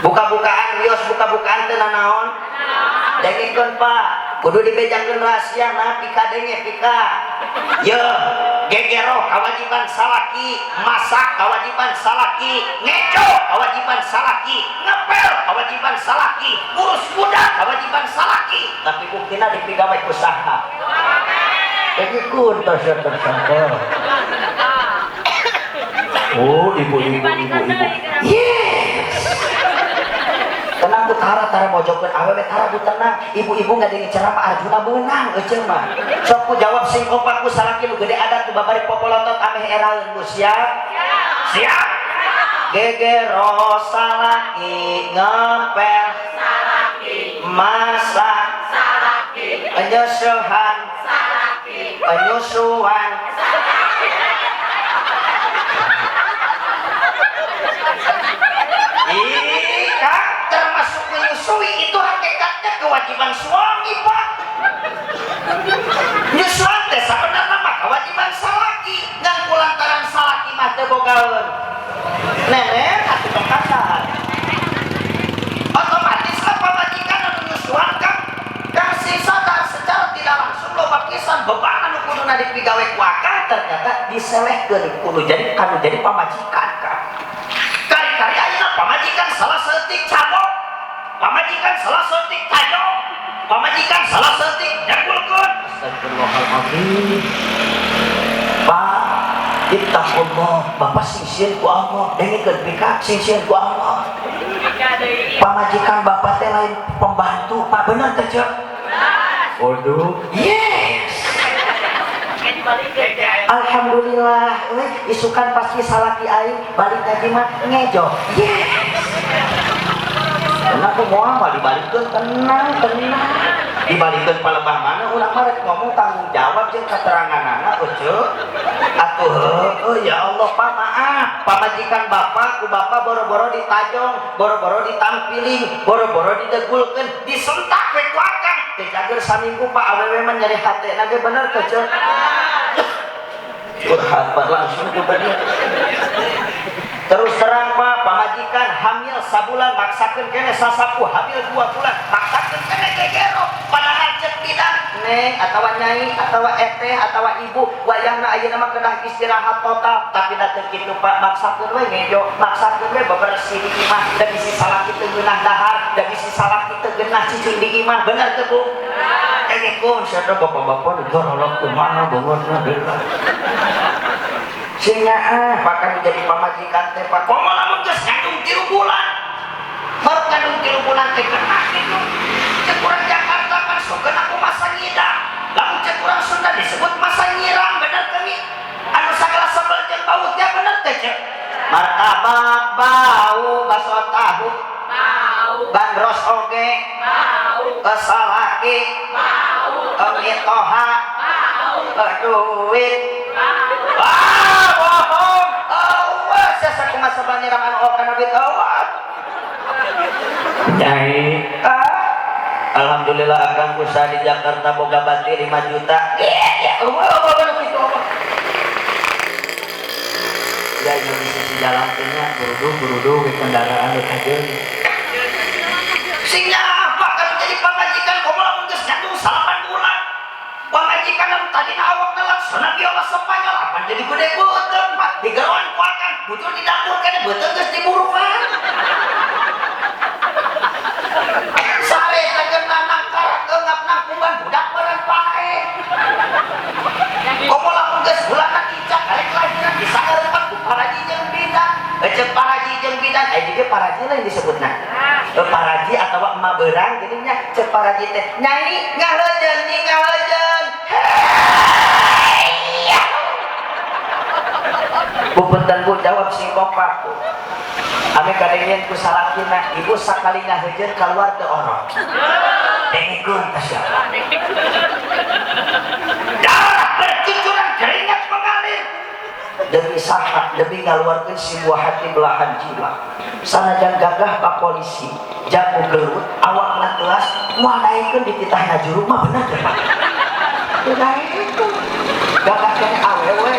Buka-bukaan wios buka-bukaan teu naon. Dengekeun Pak, kudu dibejakeun rahasiana pika denge pika. Ye, gegero kewajiban salaki, masak kewajiban salaki, ngeco kewajiban salaki, ngepel kewajiban salaki, ngurus budak kewajiban salaki. Tapi buktina dipigawe ku saha? Dengekeun sia tersangka. Oh, ibu-ibu. Yes. Tenang Bu, tara mojokeun awewe tara Bu tenang. Ibu-ibu ngadenge ceramah Arjuna meunang euceung mah. Sok ku jawab sing kompak ku salaki nu gede adat tu babari popolotot ameh eraeun Bu. Siap? Siap. Gegero salaki ngepel salaki masak salaki penyusuhan salaki penyusuan Kang, termasuk menyusui itu hakikatnya kewajiban suami Pak. Nyusuan teh sabenerna mah kewajiban salaki, ngan kulantaran salaki mah teu bogaeun. Nenek atuh pangkatan. Otomatis lah pamajikan anu nyusuan Kang. Kang si sadar secara tidak langsung loba pisan beban anu kuduna dipigawe ku akang ternyata diselehkeun kudu jadi anu jadi pamajikan Kang. Kari-kari ayeuna pamajikan salah seutik cabok, pamajikan salah seutik tajong, pamajikan salah seutik jagulkeun. Astagfirullahaladzim. Pak, ittaqullah, Bapak singsian ku Allah, dengekeun pika singsian ku Allah. Pamajikan Bapak teh lain pembantu, Pak, bener teh ceu? Waduh. Yes. Alhamdulillah, isukan pasti salaki aing balik lagi mah ngejo. Yes. Kenapa moal mah dibalikeun tenang. Dibalikeun palebah mana ulah mah ngomong tanggung jawab jeung keteranganana euceuk. Atuh, ya Allah Pak maaf. Pamajikan Bapak ku Bapak boro-boro ditajong, boro-boro ditampiling, boro-boro didegulkeun, disentak we ku akang. Teh cager saminggu Pak awewe mah nyeri hatena ge bener teh ceuk. curhat Pak langsung ke dia. Terus terang Pak, pamajikan hamil sabulan maksakeun kene sasapu hamil 2 bulan maksakeun kene gegero padahal cek bidang neng atawa nyai atawa eteh atawa ibu wayahna ayeuna mah kedah istirahat total tapi da teu kitu Pak maksakeun we ngejo maksakeun we bebersih di imah da bisi salah kitu geunah dahar da bisi salah kitu geunah cicing di imah bener teu Bu? Ini kun sada bapak-bapak gorolok kumaha beungeutna deula sehingga bahkan menjadi pamajikan teh Pak komo lamun geus ngandung 3 bulan baru ngandung 3 bulan teh kena gitu cek urang Jakarta kan sokeun aku masa ngidam lamun cek urang Sunda disebut masa nyiram bener teh mi anu sagala sebel jeung bau teh bener teh cek martabak bau baso tahu bau bandros oge bau salaki bau mitoha bau duit bohong awas sasaku masa banyiram anu kana bit awas nyai alhamdulillah akang usaha di Jakarta boga bati 5 juta ya gitu ya ini di sisi jalan teh burudu ke kendaraan kajeun sehingga apa kan jadi pamajikan komo lamun geus ngandung 8 bulan pamajikan anu tadina awakna laksana biola Spanyol apa jadi gede beuteung Pak digeroan ku akang bujur di dapur kene beuteung geus diburu Pak sare sageuna nang karak eungap nang kumban budak meureun pae komo lamun geus bulanna icak karek lahiran disaeureupkeun ku paraji jeung bidan cek paraji jeung bidan dieu paraji lain disebutna paraji atawa emak beurang jadinya cek paraji teh nyai ngalejeun nih ngalejeun Punten Bu jawab si bapak ame kadengeun ku salakina ibu sakali ngahejeun kaluar teu orok dengkeun tasya darah bercucuran keringat mengalir demi saha demi ngaluarkeun si buah hati belahan jiwa sanajan gagah Pak polisi jago gelut awakna kelas moal naikeun di titahna juru mah bener teh Pak teu naikeun gagah kene awewe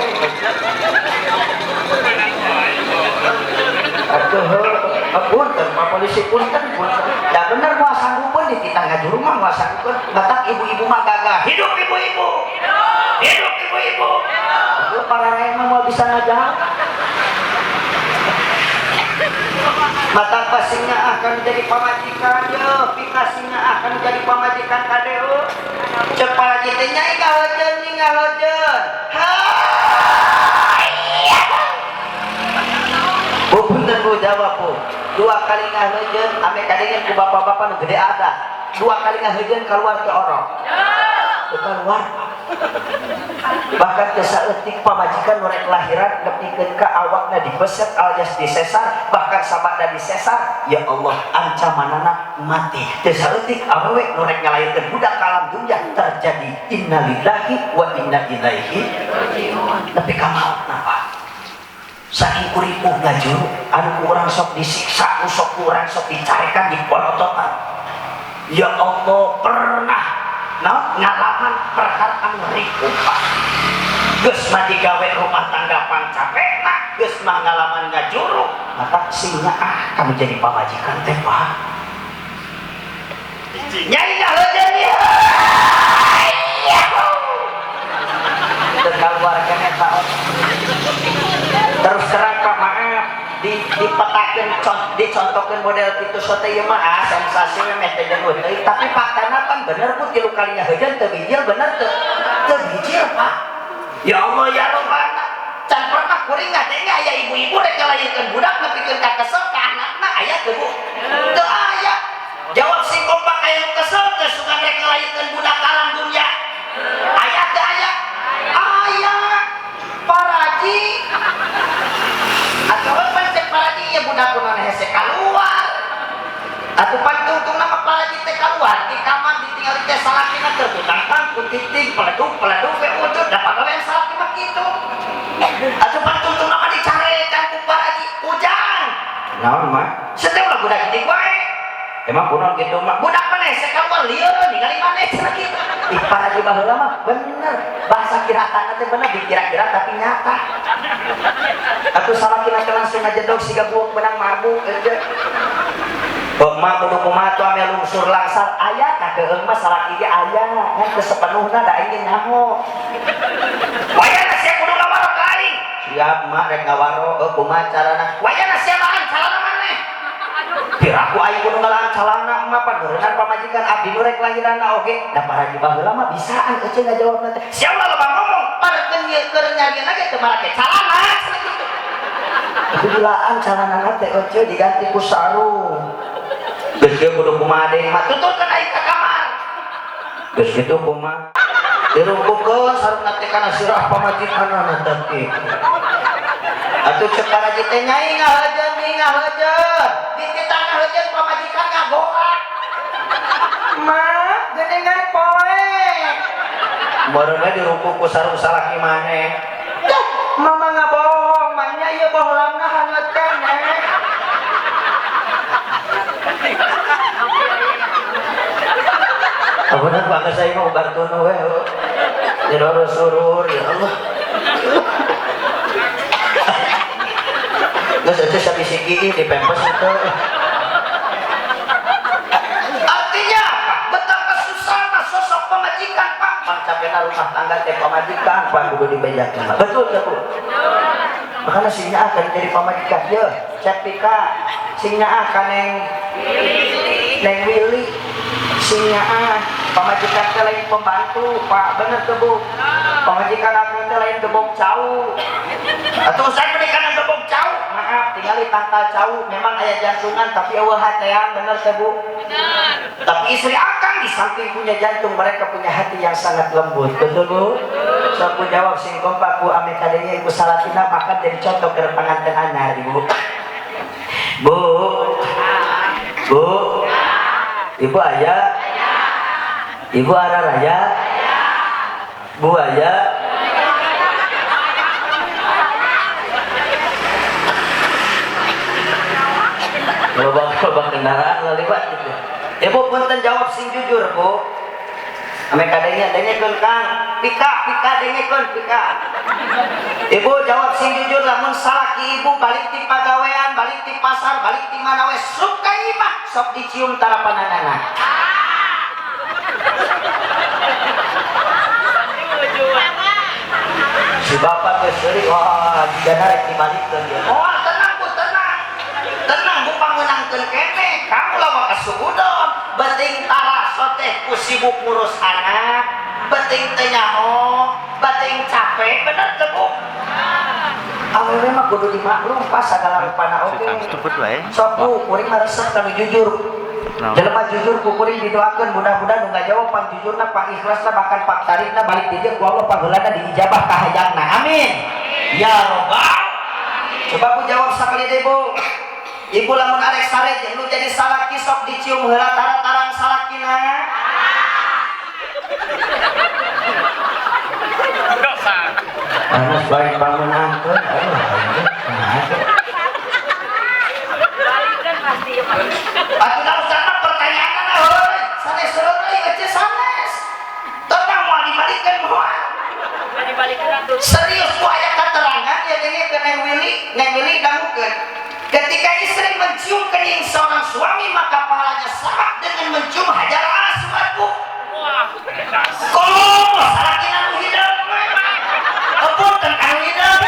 punten Pak polisi punten da bener moal sanggupeun di titahna juru mah moal sanggupeun batak ibu-ibu mah gagah hidup ibu-ibu hidup ibu-ibu itu para rakyat mah moal bisa ngajak mata pasingnya akan jadi pamajikan ya pikasinya akan jadi pamajikan kadeu cek paraji teh nyai ngalejeun Bu punten Bu jawab Bu 2 kali ngahejeun ame kadengeun ku bapak-bapak nu gede ada 2 kali ngahejeun keluar ke orok teu keluar bahkan kesaeutik pamajikan nu rek lahiran nepikeun ka awakna dibeset alias disesar bahkan sabada disesar ya Allah ancamanana mati teu saeutik awewe nu rek ngalairkeun budak ka alam dunya terjadi innalillahi wa inna ilaihi raji'un nepi ka mautna Pak saking kuripuh ngajuru anu urang sok disiksa sok urang sok dicarekan di polototan ya Allah pernah ngalaman perkara anu ripuh Pak geus mah digawe rumah tangga pancapekna geus mah ngalaman ngajuru mata singnya kamu jadi pamajikan teh Pak nyai ngalejeun ieu teu kaluarkeun eta terus terang Pak maaf dipetakeun dicontohkeun model kitu sote ieu mah sensasi meh teh jeung tapi faktana kan bener pun 3 kali ngahejeun teu bijil bener teu bijil Pak ya Allah ya Rabbana can pernah kuring ngadenge aya ibu-ibu rek ngalairkeun budak nepikeun ka kesel ka anakna aya teu Bu teu aya jawab si kompak aya nu kesel teu sugan rek ngalairkeun budak ka alam dunya aya teu aya aya paraji atau pancet paraji ya budak kunaon hese keluar atuh pantungtung nama paraji teh keluar di kamar ditinggal teh salakina teu tangtang putiting peleduk we wujud dapat gawe salaki mah kitu atuh pantungtung nama dicarekan ku paraji ujang naon mah seteu lah budak geuning wae emang kuno gitu mah budak mana sekawan liur ningali mana cenah kitu ipar di baheula mah bener bahasa kira-kira teh bener dikira-kira tapi nyata atuh salakina teh langsung ngajedog siga buuk benang mabuk aja mah kudu kumaha tuh ame lungsur langsar aya kakeung mah salaki ge aya ngan teu sapenuhna da ingin nyaho wayana sia kudu ngawaro ka aing siap mah rek ngawaro kumaha carana wayana sia lahan calana maneh piraku aing kudu ngalahan calana mah paneureunna pamajikan abdi nu rek lahiranna oge da para di baheula mah bisaan euceun ngajawabna teh sia ulah loba ngomong parekeun ieu keur nyarieun ge teu marake calana itu dilaan calana teh euceun diganti ku sarung geus kieu kudu kumaha deui mah tuturkeun aing ka kamar geus kitu kumaha dirungkukeun sarungna teh kana sirah pamajikanna teh atuh ceuk paraji teh nyai ngahajeun di titang ngahajeun pamajikan ngagoak mah geuningan poe meureunna dirungkuk ku sarung salaki maneh mama ngabohong manya ieu bohlamna hangat keneh Abunan bangga saya mau bartono we. Diroro surur ya Allah. Geus atuh sabisiki di pempes itu. Artinya apa? Betapa susahnya sosok pemajikan Pak. Mancapena rumah tangga teh pamajikan Pak kudu dibejakeun. Betul betul. Makanya singnya akan jadi pamajikan ye. Cek pika singnya akan neng Willy singnya pamajikan teh lain pembantu Pak bener teh Bu pamajikan aku teh lain gebok cau atuh saya penikanan gebok cau maaf tinggali tangkal cau memang aya jantungan tapi eueuh hatean bener teh Bu tapi istri akang di samping punya jantung mereka punya hati yang sangat lembut betul Bu sok ku jawab sing kompak Bu ame kadenge ibu salatina maka jadi contoh ke panganten anyar Bu Ibu aya Ibu ara raya Bu aya loba kendaraan laliwat gitu Ibu punten jawab sing jujur Bu ame kadenge dengekeun Kang pika dengekeun pika Ibu jawab sing jujur lamun salaki ibu balik ti pagawean balik ti pasar balik ti mana we suka imah sok dicium tarapanana si bapak geus deui wah digana rek dibalikeun dia oh tenang Bu pangeunangkeun kene kamu lawa kasugudon penting taraso teh ku sibuk ngurus anak penting teh nyaho penting capek bener teh Bu awewe mah kudu dimaklum pas sagala rupana oge sok Bu kuring mah resep kanu jujur jelema jujur ku kuring didoakeun mudah-mudahan nu ngajawab pang jujurna pang ikhlasna bahkan pang tarikna balik di dieu ku Allah pageulana diijabah ka hayangna amin ya robbal coba ku jawab sakali deui Bu ibu lamun arek sare jeung nu jadi salaki sok dicium heula tarang salakina Anas baik pangunangkeun atuh usahna pertanyaanna heuy sanes heuy ece sanes tenang moal dibalikeun moal serius ku aya katerangan ya dengekeun Neng Willy dangukeun ketika istri mencium kening seorang suami maka pahalanya sama dengan mencium hajar aswad Bu kolom salakina nu hideung punten anu hideung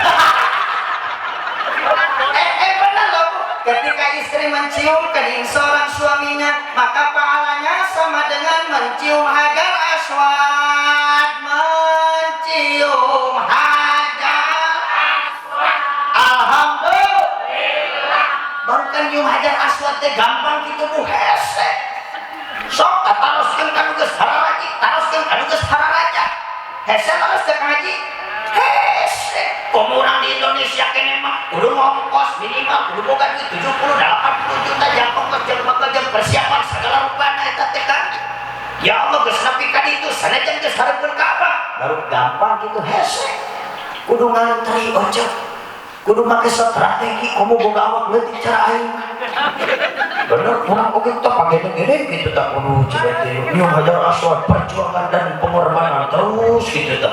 bener loh Bu ketika istri mencium kening seorang suaminya maka pahalanya sama dengan mencium hajar aswad mencium hajar aswad alhamdulillah baru kan nyium hajar aswad teh gampang gitu Bu hese sok taroskeun kanu geus hararaji taroskeun kanu geus hararaja hese terus teh ngaji hese komurang di Indonesia kene mah kudu ngongkos minimal kudu boga duit 70 80 juta jam ongkos jam persiapan segala rupana eta teh kan ya Allah geus nepi ka ditu sanajan geus hareupeun ka Abah baru gampang gitu hese kudu ngantri ojek kudu make strategi kamu boga awak leutik cara aing bener kurang oke kita pakai gede gitu tak kudu cibete nyium hajar aswad perjuangan dan pengorbanan terus gitu tak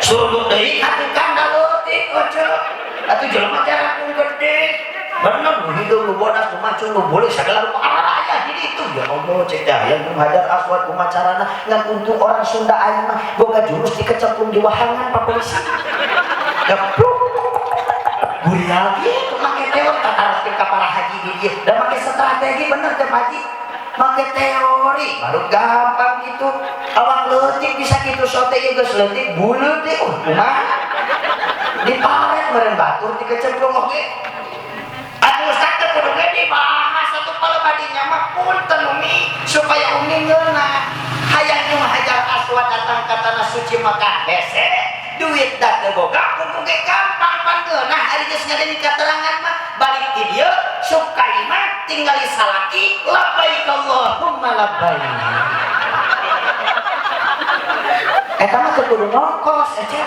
suruh deui atuh kanda leutik oce atuh jelema cara gede bener nu hidup nu bodas nu macul nu boleh segala rupa raya jadi itu ya Allah cek dah yang hajar aswad kumacarana ngan untuk orang Sunda aing mah boga jurus dikecemplung di wahangan Pak Polisi gepluk guri lagi make teori tataraskeun ka para haji di dieu dan make strategi bener teh haji make teori baru gampang gitu awak leutik bisa gitu sote ieu geus leutik buleut teh kumaha diparet meureun batur dikecemplung oge atuh ustaz teh kudu ge dibahas atuh kalau badinya mah punten umi supaya umi ngeunah hayang hajar aswad datang ka tanah suci Makkah hese duit dak teu boga kudu ge gampang pangeunah ari geus ngadeni katerangan mah balik ti dieu sok kalimat tinggali salaki labbaik Allahumma labbaik eta mah teu kudu ngongkos aja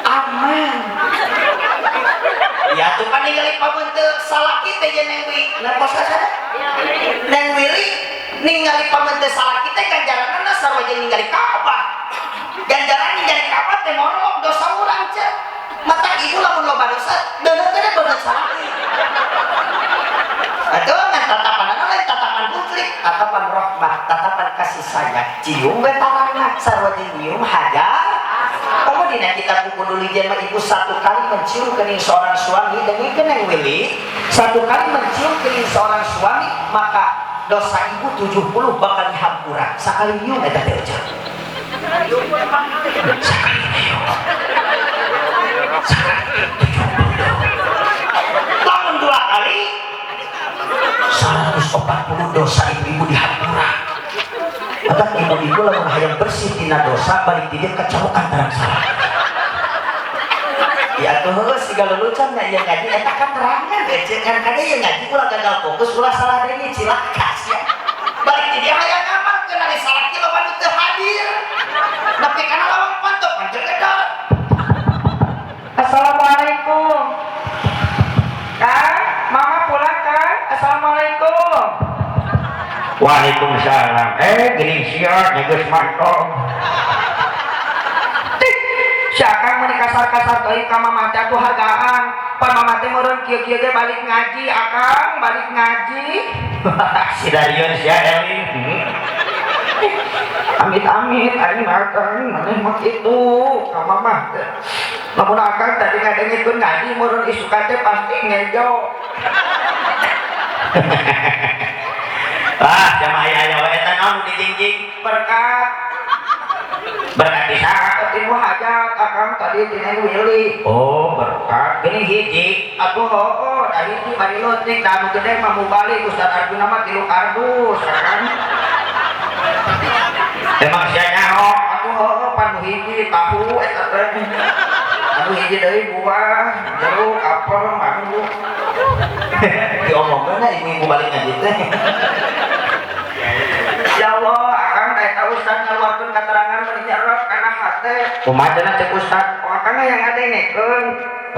aman ya tuh kan ningali pamun teu salaki teh jeung neng wi ngongkos ka sana neng wili ningali pamun teu salaki teh ganjaranna sarua jeung ningali Ka'bah ganjaran ningali Ka'bah teh morok dosa urang cek mata ibu lamun loba dosa bener teh bener salaki atuh ngan tatapanna lain tatapan putri tatapan rahmat tatapan kasih sayang cium we tarangna sarua jeung nyium hajar kamu dina kitab buku dulu mah ibu satu kali mencium kening seorang suami dan ini keneng wili satu kali mencium kening seorang suami maka dosa ibu 70 bakal dihampura sakali nyium eta teh eueuh sakali nyium lamun 2 kali 140 dosa ibu dihampura maka ibu-ibu lamun hayang bersih tina dosa balik di dia kecolokan tarang salah ya tuh segala lucuan nya yang ngaji eta kan terangan kan kada yang ngaji ulah gagal fokus ulah salah deui cilaka sia balik di dia hayang ngamal keun ari salah kilo anu teu hadir nepi kana lawang pantok panjegedor assalamualaikum Kang mama pulang kan assalamualaikum Waalaikumsalam geuning siar geus mantap si akang meni kasar-kasar teuing ka mama teh atuh hargaan pan mama teh meureun kieu-kieu ge balik ngaji akang balik ngaji si Darion sia Eli amit-amit aing akang maneh mah kitu ka mama teh lamun akang tadi ngadengikeun ngaji meureun isukan teh pasti ngejo jamaah aya wae eta naon dijingjing berkat di saat ilmu hajat akang tadi dina wili oh berkat geuning hiji atuh da hiji bari leutik da anu gede mah mubalik Ustaz Arjuna mah 3 kardus kan emang sia nyaho atuh pan hiji tahu eta teh anu hiji deui buah jeruk apel mangu diomongkeun ibu-ibu balik ngaji teh ya Allah akang eta Ustaz ngaluarkeun katerangan meni nyarok kana hate kumaha cenah cek Ustaz akang yang ngadengekeun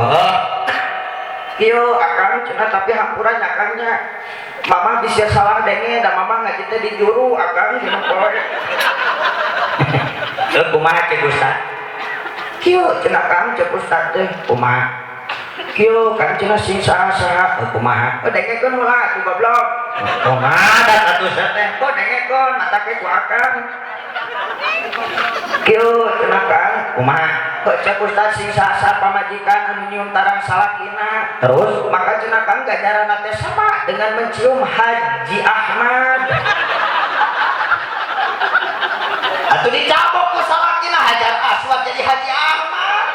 heeh kieu akang cenah tapi hampura nyakangnya mama bisa salah denge da mama ngaji teh di juru akang dina poe teu kumaha cek Ustaz kieu cenah kang cek Ustaz teh kumaha kieu kan cenah sing saha-saha kumaha dengekeun heula atuh goblok kumaha da atuh teh dengekeun mata ke ku akang kieu cenah kang kumaha cek Ustaz sing saha pamajikan anu nyium tarang salakina terus maka cenah kang ganjaranna teh sama dengan mencium Haji Ahmad atuh dicabok ku salakina Hajar Aswad jadi Haji Ahmad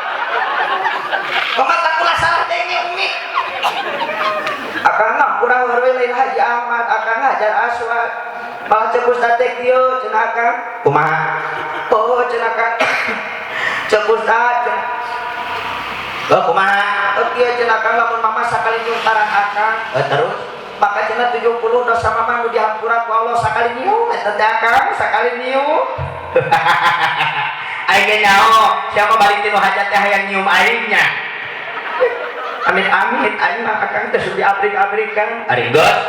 pemata kula salah denge umi akang kurang lain Haji Ahmad akang Hajar Aswad malah cek Ustaz teh kieu cenah akang kumaha oh cenah akang cek Ustaz kumaha kieu cenah akang lamun mama sakali nyium tarang akang terus maka cenah 70 dosa mama nu dihampura ku Allah sakali nyium eta teh akang sakali nyium aing ge nyaho siapa balik tinu hajat teh hayang nyium aingnya Amin aing mah akang teh sudi abrik-abrikan Ari geus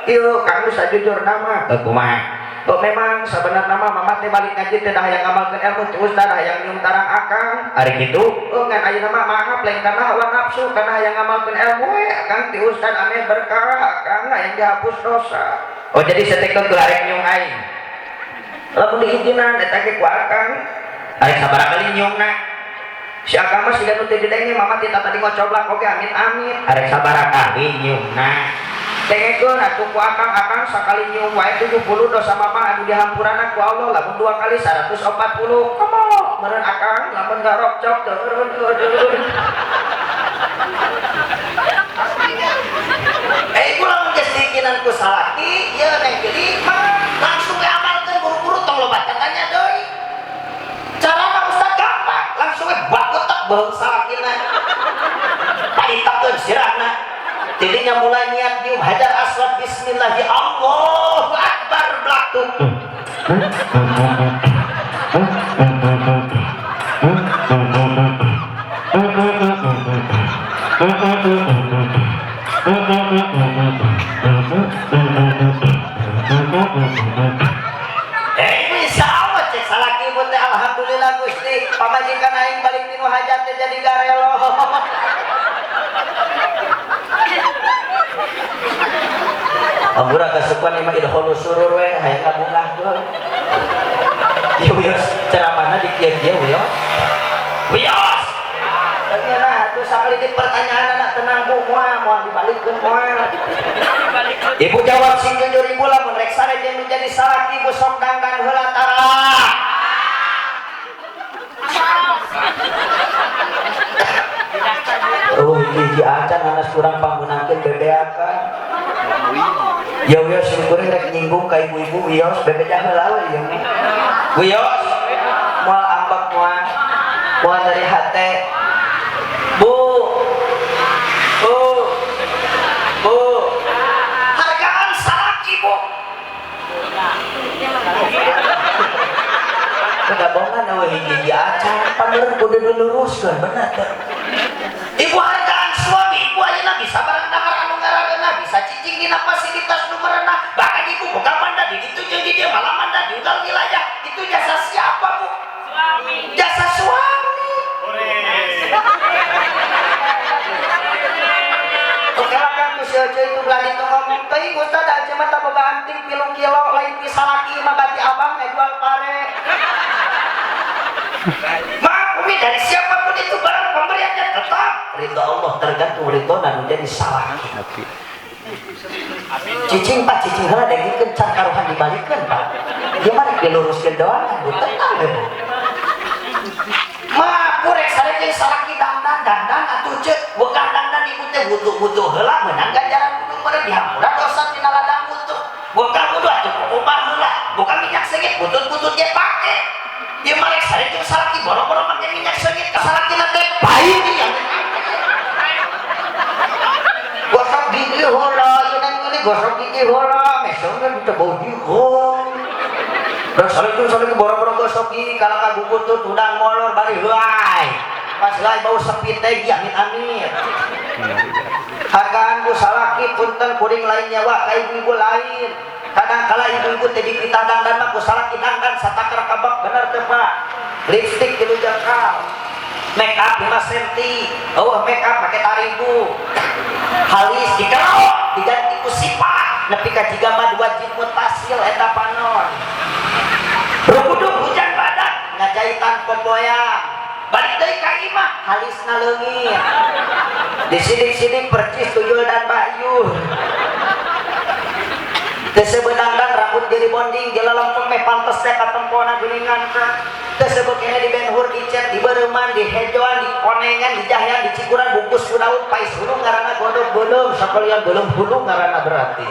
ieu kang geus sajujur nama kumaha memang sebenarnya mah mama teh balik ngaji teh dah yang ngamalkeun ilmu terus dah yang nyium tarang akang ari kitu ngan ayeuna mah maaf lain karena hawa nafsu karena yang ngamalkeun ilmu akang ti ustad ame berkah akang yang dihapus dosa. oh jadi setekkeun ku arek nyung aing lamun diizinan eta ge ku akang arek sabaraha kali nyungna si akang mah siga nu teu didenge mama ti tadi ngocoblak oge amin arek sabaraha kali nyungna dengekeun atuh ku akang sakali nyium wae 70 dosa mama anu dihampurana ku Allah lamun 2 kali 140 komo meureun akang lamun garok cok turun iku lamun geus dikinan ku salaki ieu neng geuning mah langsung amalkeun buru-buru tong lobatangannya deui carana ustad gampang langsung bagutek beung salakina palitakeun sirahna tidinya mulai niat nyium hajar aswad bismillah ya Allahu akbar blaktuk bisa amat cek salaki ibu teh alhamdulillah Gusti pamajikan aing balik tinu hajat teh jadi garelo Ambura kasukuan lima idholu surur we hayang ngabungah tuh. Ieu wios ceramahna di kieu-kieu wios. Wios. Ternyata tuh sakali di pertanyaan anak tenang bu moal dibalikeun moal. Ibu jawab sing jujur ibu lamun rek sareje nu jadi salaki ibu sok dangdan heula tara. Oh hiji acan anas kurang panggunakeun bebeakan. Ya wios syukurin rek nyinggung ka ibu-ibu wios bebeja heula we ieu mah. Wios moal ambek moal dari hate. Bu. Hargaan salaki, Bu. Kegabongan we hiji acan pamer kudu diluruskeun bener teh. Ibu hargaan suami ibu ayeuna bisa barang dahar anu ngarareuna bisa cicing dina fasilitas nu merenah bahkan ibu boga mandat di ditu jeung di dieu malah mandat di ugal wilayah itu jasa siapa Bu? Suami. Jasa suami. Oke lah kan ku sia itu gladi tu ngomong teuing ustad aja mah boga anting 3 kilo lain ti salaki mah bati abang jual pare. Umi dari siapapun itu barang pemberiannya tetap ridho Allah tergantung ridho dan menjadi salah. Cicing pak cicing heula dengikeun can karuhan dibalikeun pak. Ieu mah diluruskeun doang Bu tenang we Bu. Mah purek sareng salaki dandan atuh ceuk boga dandan ibu teh wudu heula meunang ganjaran kudu meureun dihampura dosa tina ladang wudu. Boga wudu atuh kumpul heula, boga minyak sengit butut-butut ge pake. Ieu mah rek sareng jeung salaki boro-boro make minyak sengit ka salakina teh baik ieu. Gosok gigi heula, ieu nang meuli gosok gigi heula, mesongna teu bau jigong. Rek sareng boro-boro gosok gigi kalau kagugut tuh tudang molor bari heuai. Pas heuai bau sepit teh amin. Hargaan ku salaki punten kuring lain nyawa ka ibu-ibu lain. Kadang-kala ibu-ibu teh dipitah dandan mah ku salaki dandan satakar kabak bener teh Pak. Lipstik 3 jengkal. Make up 5 cm. Oh, make up pakai 1000. Halis dikerok diganti ku sifat nepi ka jiga mah 2 jin mutasil eta panon. Rukuduk hujan badak ngajahitan popoyang. Balik deui ka imah halisna leungit. Disidik-sidik percis tuyul dan bayu. Tesebeudangdan rambut jadi bonding jela lempeng meh pantes teh katempona geuningan ka. Tersebut kene di benhur dicet di bereuman di hejoan di konengan di jahyan di cikuran bungkus ku daun pais hulung ngaranna godog beulung sakalian beulung hulung ngaranna berarti.